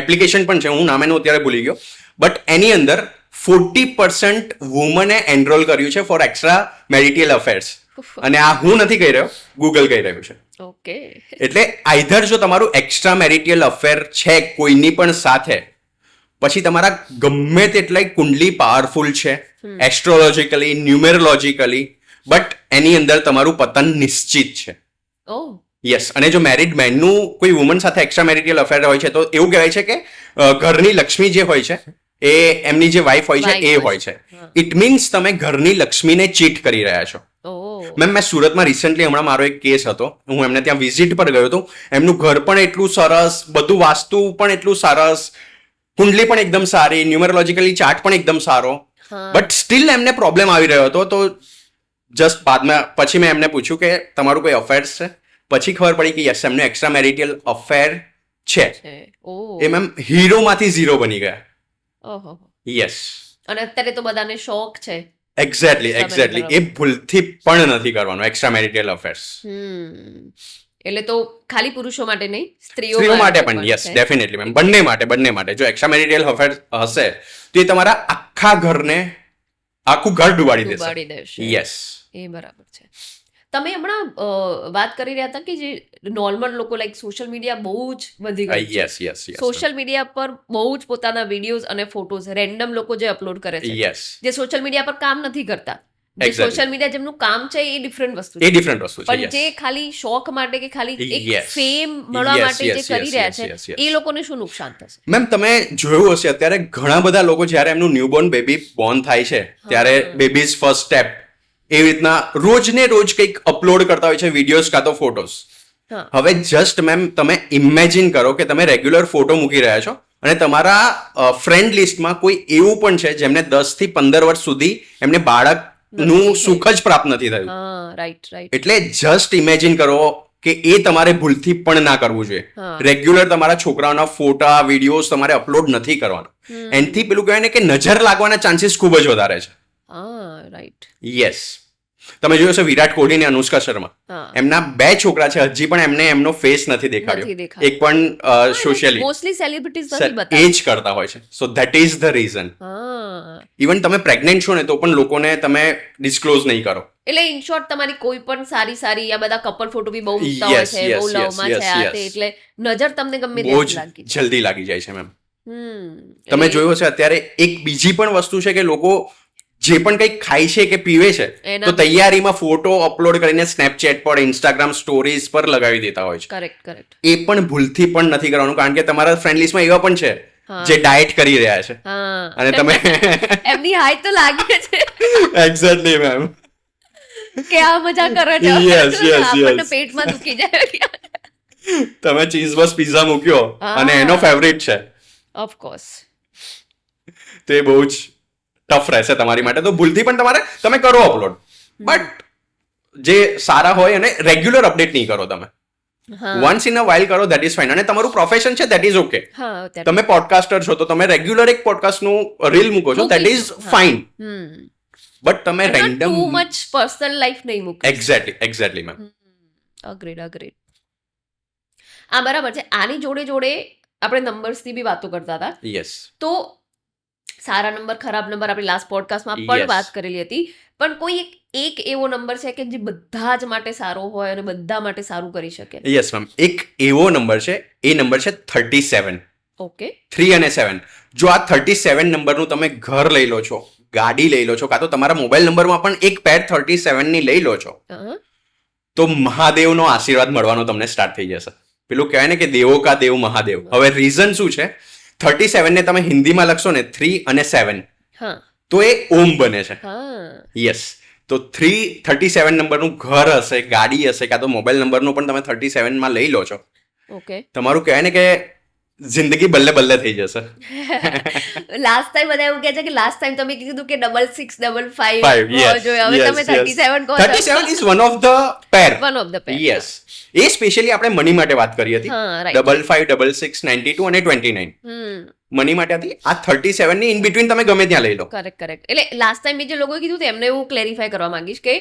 એપ્લિકેશન પણ છે, હું નામ એનું અત્યારે ભૂલી ગયો, બટ એની અંદર 40% વુમને એનરોલ કર્યું છે ફોર એક્સ્ટ્રા મેરિટિયલ અફેર્સ. અને આ હું નથી કહી રહ્યો, ગૂગલ કહી રહ્યું છે. એટલે આઈધર જો તમારું એક્સ્ટ્રા મેરિટિયલ અફેર છે કોઈની પણ સાથે, પછી તમારા ગમે તેટલાય કુંડલી પાવરફુલ છે એસ્ટ્રોલોજીકલી, ન્યુમેરોલોજીકલી, બટ એની અંદર તમારું પતન નિશ્ચિત છે. યસ. અને જો મેરિડ મેનનું કોઈ વુમન સાથે એક્સ્ટ્રા મેરિટિયલ અફેર હોય છે તો એવું કહેવાય છે કે ઘરની લક્ષ્મી જે હોય છે એ એમની જે વાઇફ હોય છે એ હોય છે. ઇટ મીન્સ તમે ઘરની લક્ષ્મીને ચીટ કરી રહ્યા છો. મેમ મેં સુરતમાં રિસેન્ટલી હમણાં મારો એક કેસ હતો, હું એમને ત્યાં વિઝિટ પર ગયો હતો. એમનું ઘર પણ એટલું સરસ, બધું વાસ્તુ પણ એટલું સરસ, કુંડલી પણ એકદમ સારી, ન્યુમેરોલોજીકલી ચાર્ટ પણ એકદમ સારો, બટ સ્ટીલ એમને પ્રોબ્લેમ આવી રહ્યો હતો. તો જસ્ટ બાદમાં પછી મેં એમને પૂછ્યું કે તમારું કોઈ અફેર્સ છે? પછી ખબર પડી કે યસ, એમનું એક્સ્ટ્રા મેરિટિયલ અફેર છે. એ મેમ હીરોમાંથી ઝીરો બની ગયા. યસ. અને અત્યારે તો બધાને શોખ છે. એક્ઝેક્ટલી. એ ભૂલથી પણ નથી કરવાનું એક્સ્ટ્રા મેરિટિયલ અફેર્સ. એટલે તો ખાલી પુરુષો માટે નહીં, સ્ત્રીઓ માટે પણ. Yes, definitely ma'am. બંને માટે જો એક્સ્ટ્રા મેરિટિયલ અફેર હશે તો એ તમારા આખા ઘરને, આખું ઘર ડુબાડી દેશે. યસ. એ બરાબર છે. તમે હમણાં વાત કરી રહ્યા હતા કે જે નોર્મલ લોકો લાઈક સોશિયલ મીડિયા બહુ જ વધી ગયું છે. યસ સોશિયલ મીડિયા પર બહુ જ પોતાના વિડીયોઝ અને ફોટોઝ રેન્ડમ લોકો જે અપલોડ કરે છે, યસ જે સોશિયલ મીડિયા પર કામ નથી કરતા. જે Exactly. સોશિયલ મીડિયા જેમનું કામ છે એ ડિફરન્ટ વસ્તુ એ છે, ડિફરન્ટ વસ્તુ છે. પણ yes. જે ખાલી શોખ માટે કે ખાલી એક Yes. ફેમ મળવા Yes, માટે જે yes, કરી yes, રહ્યા yes, છે yes, yes. એ લોકોને શું નુકસાન થશે? મેમ તમે જોયું હશે અત્યારે ઘણા બધા લોકો જ્યારે એમનું ન્યૂબોર્ન બેબી બોર્ન થાય છે ત્યારે બેબીઝ ફર્સ્ટ સ્ટેપ એવી રીતના રોજ ને રોજ કંઈક અપલોડ કરતા હોય છે વિડીયોઝ કાં તો ફોટોઝ. હા. હવે જસ્ટ મેમ તમે ઇમેજિન કરો કે તમે રેગ્યુલર ફોટો મૂકી રહ્યા છો અને તમારા ફ્રેન્ડ લિસ્ટમાં કોઈ એવું પણ છે જેમને 10 થી 15 વર્ષ સુધી એમને બાળકનું સુખ જ પ્રાપ્ત નથી થયું. હા, રાઈટ રાઈટ. એટલે જસ્ટ ઇમેજિન કરો કે એ તમારે ભૂલથી પણ ના કરવું જોઈએ. હા. રેગ્યુલર તમારા છોકરાઓના ફોટા વિડીયોઝ તમારે અપલોડ નથી કરવાના. એનાથી પેલું કહેવાય ને કે નજર લાગવાના ચાન્સીસ ખૂબ જ વધારે છે. હા, રાઈટ. યસ તમે જોયું છે વિરાટ કોહલી અને અનુષ્કા શર્મા હા. એમના 2 છોકરા છે હજી પણ એમને એમનો ફેસ નથી નથી દેખાડ્યો દેખાડ્યો. એક પણ સોશિયલી મોસ્ટલી સેલિબ્રિટીઝ નથી એ બતાવતા. જ કરતા હોય છે. So that is the reason. હા, ઇવન તમે પ્રેગ્નેન્ટ છો ને તો પણ લોકોને તમે ડિસ્ક્લોઝ નહીં કરો. એટલે ઇન શોર્ટ તમારી કોઈ પણ સારી આ બધા કપલ ફોટો બી બહુ મૂકતા હોય Yes, છે, yes, બહુ yes, લવમાં yes, છે આ yes. તે, એટલે નજર તમને ગમે બહુ ત્યાં જ લાગી જાય. જલ્દી લાગી જાય છે મેમ. એટલે તમે જોયું હશે અત્યારે એક બીજી પણ વસ્તુ છે કે લોકો જે પણ કંઈક ખાય છે કે પીવે છે એના તો તૈયારીમાં ફોટો અપલોડ કરીને સ્નેપચેટ પર ઇન્સ્ટાગ્રામ સ્ટોરીઝ પર લગાવી દેતા હોય છે. કરેક્ટ. એ પણ ભૂલથી પણ નથી કરવાનું કારણ કે તમારા ફ્રેન્ડ લિસ્ટમાં એવા પણ છે હા. જે ડાયટ કરી રહ્યા છે હા, અને તમે એમની હાઈટ તો લાગે છે એક્ઝેક્ટલી મેમ કે આ મજા કરે છે. Yes, yes, આપણને yes. પેટમાં દુખી જાય. તમે ચીઝ બસ પિઝા મૂક્યો હા. અને એનો ફેવરિટ છે ઓફ કોર્સ. તો એ બહુ જ ટફ રહેશે તમારી માટે. તો ભૂલથી પણ તમે કરો અપલોડ બટ જે સારા હોય અને રેગ્યુલર અપડેટ નહીં કરો તમે. હા. વન્સ ઇન અ વાઇલ કરો દેટ ઇઝ ફાઇન. અને તમારું પ્રોફેશન છે દેટ ઇઝ ઓકે. હા, that- તમે પોડકાસ્ટર છો તો તમે રેગ્યુલર એક પોડકાસ્ટનું રીલ મૂકો છો દેટ ઇઝ મૂકીશું. હા. ફાઇન. હમ. બટ તમે too random much personal life નહીં મૂકી. Exactly ma'am. અગ્રેડ. હા, બરાબર છે. આની જોડે આપણે નંબર્સની બી વાતો કરતા હતા. યસ તો સારા નંબર ખરાબ નંબર આપણે લાસ્ટ પોડકાસ્ટમાં પણ Yes. વાત કરેલી હતી, પણ કોઈ એક એવો નંબર છે કે જે બધા જ માટે સારો હોય અને બધા માટે સારું કરી શકે? યસ મેમ એક એવો નંબર છે એ નંબર છે 37. ઓકે. 3 અને 7. જો આ 37 નંબરનું તમે ઘર લઈ લો છો, ગાડી લઈ લો છો, કાં તો તમારા મોબાઈલ નંબરમાં પણ એક પેર 37 ની લઈ લો છો તો મહાદેવનો આશીર્વાદ મળવાનો તમને સ્ટાર્ટ થઈ જશે. પેલું કહેવાય ને કે દેવો કા દેવ મહાદેવ. હવે રીઝન શું છે? 37 ને તમે હિન્દીમાં લખશો ને 3 અને 7 હા. તો એ ઓમ બને છે. હા. યસ તો 37 નંબરનું ઘર હશે, ગાડી હશે, કાં તો મોબાઈલ નંબરનું પણ તમે 37 માં લઈ લો છો, ઓકે. તમારું કહેવાય ને કે જિંદગી બલ્લે થઈ જશે. લાસ્ટ ટાઈમ બધા એવું કહે છે કે લાસ્ટ ટાઈમ તમે કીધું કે 6655 Five, yes, જોઈએ, હવે yes, તમે yes. 37 કહો 37 is one of the pair. One of the pair. Yes A specially આપણે મની માટે વાત કરી હતી. હા, right. 55, 66, 92 અને 29 મની માટે હતી. આ 37 ની ઇન બિટવીન તમે ગમે ત્યાં લઈ લો. કરેક્ટ. એટલે લાસ્ટ ટાઈમ જે લોકોએ કીધું હતું એમને હું ક્લેરિફાય કરવા માંગીશ કે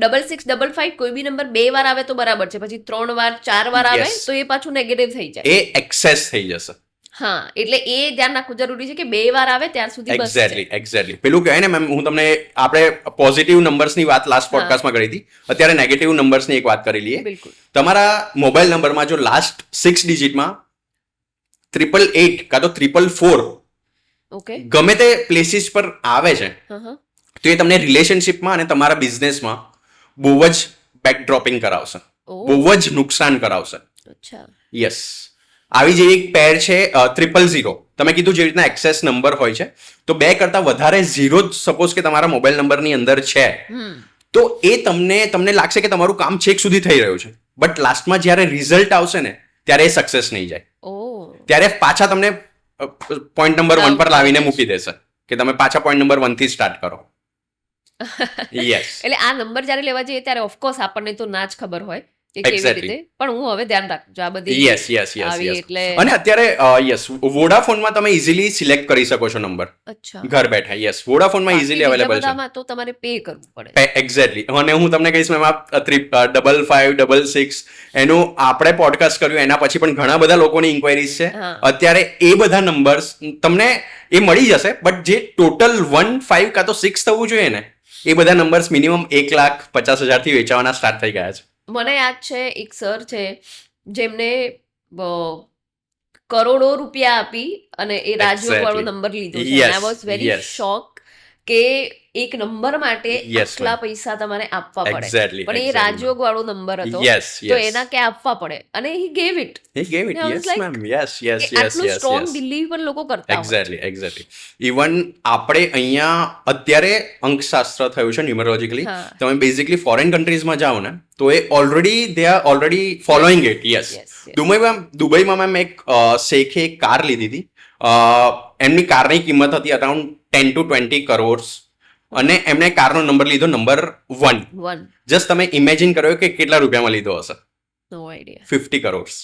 6655 કોઈ બી નંબર 2 વાર આવે તો બરાબર છે, પછી 3 વાર 4 વાર આવે Yes. તો એ પાછું નેગેટિવ થઈ જાય. એ એક્સેસ થઈ જશે. હા, એટલે એ ધ્યાન રાખવું જરૂરી છે કે 2 વાર આવે ત્યાર સુધી બસ છે. એક્ઝેક્ટલી પેલું કહે ને મેમ હું તમને આપણે પોઝિટિવ નંબર્સની વાત લાસ્ટ પોડકાસ્ટમાં કરી હતી, અત્યારે નેગેટિવ નંબર્સની એક વાત કરી લઈએ. બિલકુલ. તમારા મોબાઈલ નંબરમાં જો લાસ્ટ 6 ડિજિટમાં 888 કાં તો 444 ઓકે. ગમે તે પ્લેસીસ પર આવે છે હા. તો એ તમને રિલેશનશિપમાં અને તમારા બિઝનેસમાં બહુ જ બેકડ્રોપિંગ કરાવશે, ઓ, બહુ જ નુકસાન કરાવશે. અચ્છા. યસ આવી જે એક પેર છે 000. તમે કીધું જે રીતના એક્સેસ નંબર હોય છે તો 2 કરતાં વધારે ઝીરો જ સપોઝ કે તમારા મોબાઈલ નંબરની અંદર છે તો એ તમને લાગશે કે તમારું કામ છેક સુધી થઈ રહ્યું છે, બટ લાસ્ટમાં જ્યારે રિઝલ્ટ આવશે ને ત્યારે એ સક્સેસ નહીં જાય. ઓ, ત્યારે પાછા તમને પોઈન્ટ નંબર 1 પર લાવીને મૂકી દેશે કે તમે પાછા પોઈન્ટ નંબર 1 થી સ્ટાર્ટ કરો. યસ એટલે આ નંબર જ્યારે લેવા જઈએ ત્યારે ઓફકોર્સ આપણને તો ના જ ખબર હોય કે કેવી Exactly. રીતે, પણ હું હવે ધ્યાન રાખજો આ બધી યસ આવી એટલે અને અત્યારે યસ વોડાફોનમાં તમે ઇઝીલી સિલેક્ટ કરી શકો છો નંબર અચ્છા. ઘર બેઠા. યસ વોડાફોનમાં ઇઝીલી બાકી અવેલેબલ બીજા છે. બધામાં તો તમારે પે કરવું પડે. એક્ઝેક્ટલી અને હું તમને કહીશ મેમ આ 5566 એનું આપણે પોડકાસ્ટ કર્યું એના પછી પણ ઘણા બધા લોકોની ઇન્ક્વાયરીઝ છે. હા. અત્યારે એ બધા નંબર્સ તમને એ મળી જશે બટ જે ટોટલ 1 5 કાં તો 6 થવું જોઈએ ને એ બધા નંબર્સ મિનિમમ 1,50,000 થી વેચાવાના સ્ટાર્ટ થઈ ગયા છે. મને યાદ છે એક સર છે જેમને અ, કરોડો રૂપિયા આપી અને એ રાજયોગ વાળો Exactly. નંબર લીધો છે. Yes, I was very yes. શોક કે એક નંબર માટે Yes, આટલા પૈસા તમારે આપવા પડે, Exactly, પણ એ exactly, રાજયોગ વાળો નંબર હતો, Yes, તો yes. એના કે આપવા પડે અને હી gave it. He gave it. I was Yes, like, ma'am. Yes, yes, કે yes, આટલું yes, સ્ટ્રોંગ yes. બિલીવ પણ લોકો કરતા હોય. એક્ઝેક્ટલી. ઇવન આપણે અહીંયા અત્યારે અંકશાસ્ત્ર થયું છે ન્યુમરોલોજીકલી. હા. તમે બેઝિકલી ફોરેન કન્ટ્રીઝમાં જાઓ ને તો એ they are already following it. Yes. Yes, yes. દુબઈમાં મેમ એક શેખે એક કાર લીધી હતી. એમની કારની કિંમત હતી અરાઉન્ડ 10 to 20 crores અને એમણે કારનો નંબર લીધો નંબર 1. વન. જસ્ટ તમે ઇમેજિન કરો કે કેટલા રૂપિયામાં લીધો હશે. નો આઈડિયા. 50 crores.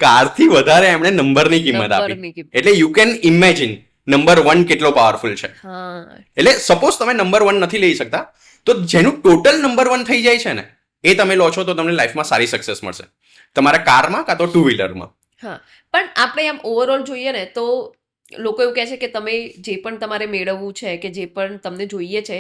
કારથી વધારે એમણે નંબરની કિંમત આપી. એટલે યુ કેન ઇમેજિન નંબર 1 કેટલો પાવરફુલ છે. હા. એટલે સપોઝ તમે નંબર 1 નથી લઈ શકતા તો જેનું ટોટલ નંબર 1 થઈ જાય છે ને એ તમે લો છો તો તમને લાઈફમાં સારી સક્સેસ મળશે, તમારા કારમાં કાં તો ટુ વ્હીલરમાં. હા, પણ આપણે આમ ઓવરઓલ જોઈએ ને તો લોકો એવું કહે છે કે તમે જે પણ તમારે મેળવવું છે કે જે પણ તમને જોઈએ છે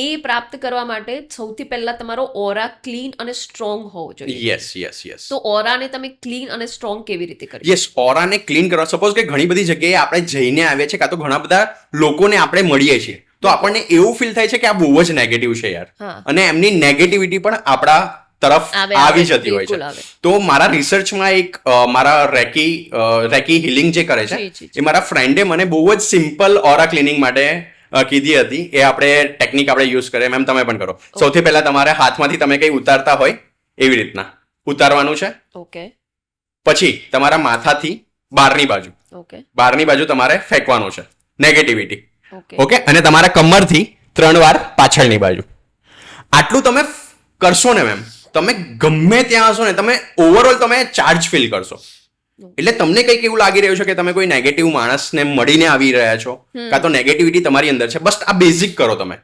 એ પ્રાપ્ત કરવા માટે સૌથી પહેલા તમારો ઓરા ક્લીન અને સ્ટ્રોંગ હોવો જોઈએ. યસ. તો ઓરાને તમે ક્લીન અને સ્ટ્રોંગ કેવી રીતે કરી? યસ, ઓરાને ક્લીન કરવા. સપોઝ કે ઘણી બધી જગ્યાએ આપણે જઈને આવ્યા છીએ કાં તો ઘણા બધા લોકોને આપણે મળીએ છીએ તો આપણને એવું ફીલ થાય છે કે આ બહુ જ નેગેટિવ છે યાર, હા. અને એમની નેગેટિવિટી પણ આપણા તરફ આવી જતી હોય બિલકુલ છે. આવે. તો મારા રિસર્ચમાં એક મારા રેકી હિલિંગ જે કરે છે જી. એ મારા ફ્રેન્ડે મને બહુ જ સિમ્પલ ઓરા ક્લિનિંગ માટે કીધી હતી. એ આપણે ટેકનિક આપણે યુઝ કરીએ, મેમ તમે પણ કરો. સૌથી પહેલા તમારે હાથમાંથી તમે કંઈ ઉતારતા હોય એવી રીતના ઉતારવાનું છે. ઓકે. પછી તમારા માથાથી બહારની બાજુ તમારે ફેંકવાનું છે નેગેટિવિટી. ઓકે, અને તમારા કમરથી 3 વાર પાછળની બાજુ. આટલું તમે કરશો ને મેમ, તમે ગમે ત્યાં હશો ને તમે ઓવરઓલ તમે ચાર્જ ફીલ કરશો. એટલે તમને કંઈક એવું લાગી રહ્યું છે કે તમે કોઈ નેગેટિવ માણસને મળીને આવી રહ્યા છો કાં તો નેગેટિવિટી તમારી અંદર છે. બસ આ બેઝિક કરો તમે.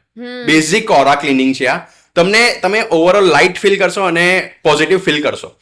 બેઝિક ઓરા ક્લિનિંગ છે આ. તમે ઓવરઓલ લાઇટ ફીલ કરશો અને પોઝિટિવ ફીલ કરશો.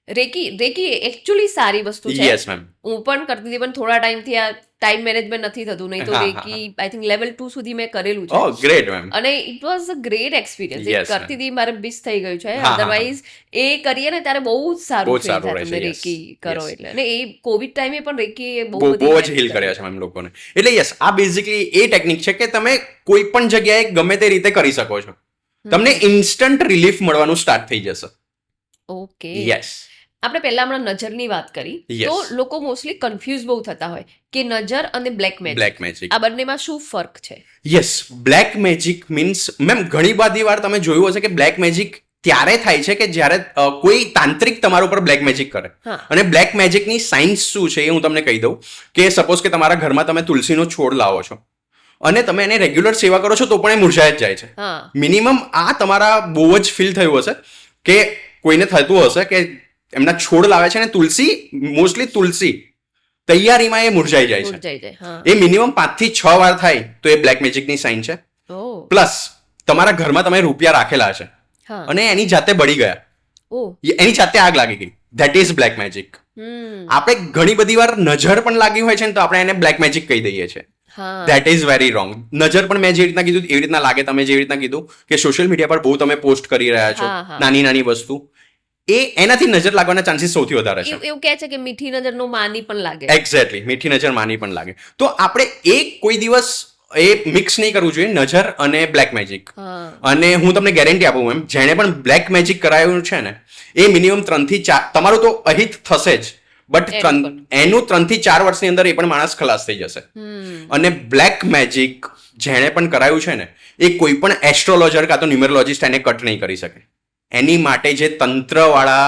રેકી એકચ્યુઅલી સારી વસ્તુ છે. Yes ma'am. હું પણ કરતી હતી પણ થોડા ટાઈમથી આ ટાઈમ મેનેજમેન્ટ નથી થતું, નહીં તો હા, રેકી આઈ થિંક લેવલ 2 સુધી મેં કરેલું છે. ઓ ગ્રેટ મેમ. અને it was a great experience. Yes, ma'am. કરતી હતી મારે મિસ થઈ ગયું છે. હા. અધરવાઇઝ એ કરીએ ને ત્યારે બહુ જ બહુ સારું જ સારું થાય રહે છે, તમને yes. રેકી કરો Yes. એટલે. અને એ કોવિડ ટાઈમે પણ રેકી એ બહુ બહુ બધી જ હીલ કર્યા છે મેમ લોકોને. એટલે યસ, આ બેઝિકલી એ ટેકનિક છે કે તમે કોઈ પણ જગ્યાએ ગમે તે રીતે કરી શકો છો. તમને ઇન્સ્ટન્ટ રિલીફ મળવાનું સ્ટાર્ટ થઈ જશે. ઓકે. યસ. આપણે પહેલા હમણાં નજરની વાત કરી Yes. તો લોકો મોસ્ટલી કન્ફ્યુઝ બહુ થતા હોય કે નજર અને બ્લેક મેજિક, બ્લેક મેજિક. આ બંનેમાં શું ફરક છે? Yes, black magic means ma'am ઘણી બધી વાર તમે જોયું હશે કે બ્લેક મેજિક ત્યારે થાય છે કે જ્યારે કોઈ તાંત્રિક તમારા ઉપર બ્લેક મેજિક કરે. હા. અને બ્લેક મેજિકની સાયન્સ શું છે એ હું તમને કહી દઉં કે સપોઝ કે તમારા ઘરમાં તમે તુલસીનો છોડ લાવો છો અને તમે એને રેગ્યુલર સેવા કરો છો તો પણ એ મુરઝાઈ જ જાય છે. હા. મિનિમમ આ તમારા બહુ જ ફીલ થયું હશે કે કોઈને થતું હશે કે એમના છોડ લાવે છે અને મોસ્ટલી તુલસી તૈયારીમાં એ મુરઝાઈ જાય છે. મુરઝાઈ જાય. હા. એ મિનિમમ 5 થી 6 વાર થાય તો એ બ્લેક મેજિકની સાઇન છે. ઓહ. પ્લસ તમારા ઘરમાં તમે રૂપિયા રાખેલા છે હા. અને એની જાતે બળી ગયા, ઓહ. એની જાતે આગ લાગી ગઈ, ધેટ ઇઝ બ્લેક મેજિક. આપણે ઘણી બધી વાર નજર પણ લાગી હોય છે ને તો આપણે એને બ્લેક મેજિક કહી દઈએ છીએ. હા. That is very wrong. નજર પણ મેં જે રીતના કીધું એવી રીતના લાગે. તમે જેવી રીતના કીધું કે સોશિયલ મીડિયા પર બહુ તમે પોસ્ટ કરી રહ્યા છો હા, હા. નાની વસ્તુ, એનાથી નજર લાગવાના ચાન્સીસ સૌથી વધારે છે. એવું કહે છે કે મીઠી નજરનો માની પણ લાગે. એક્ઝેક્ટલી, મીઠી નજર માની પણ લાગે. તો આપણે કોઈ દિવસ એ મિક્સ નહીં કરવું જોઈએ, નજર અને બ્લેક મેજિક. હા. અને હું તમને ગેરંટી આપું એમ, જેણે પણ બ્લેક મેજિક કરાયું છે ને એ મિનિમમ 3 થી 4, તમારું તો અહિત થશે જ, બટ એનું 3 થી 4 વર્ષની અંદર એ પણ માણસ ખલાસ થઈ જશે. અને બ્લેક મેજિક જેણે પણ કરાયું છે ને એ કોઈ પણ એસ્ટ્રોલોજર કાં તો ન્યુમેરોલોજીસ્ટ એને કટ નહીં કરી શકે. એની માટે જે તંત્રવાળા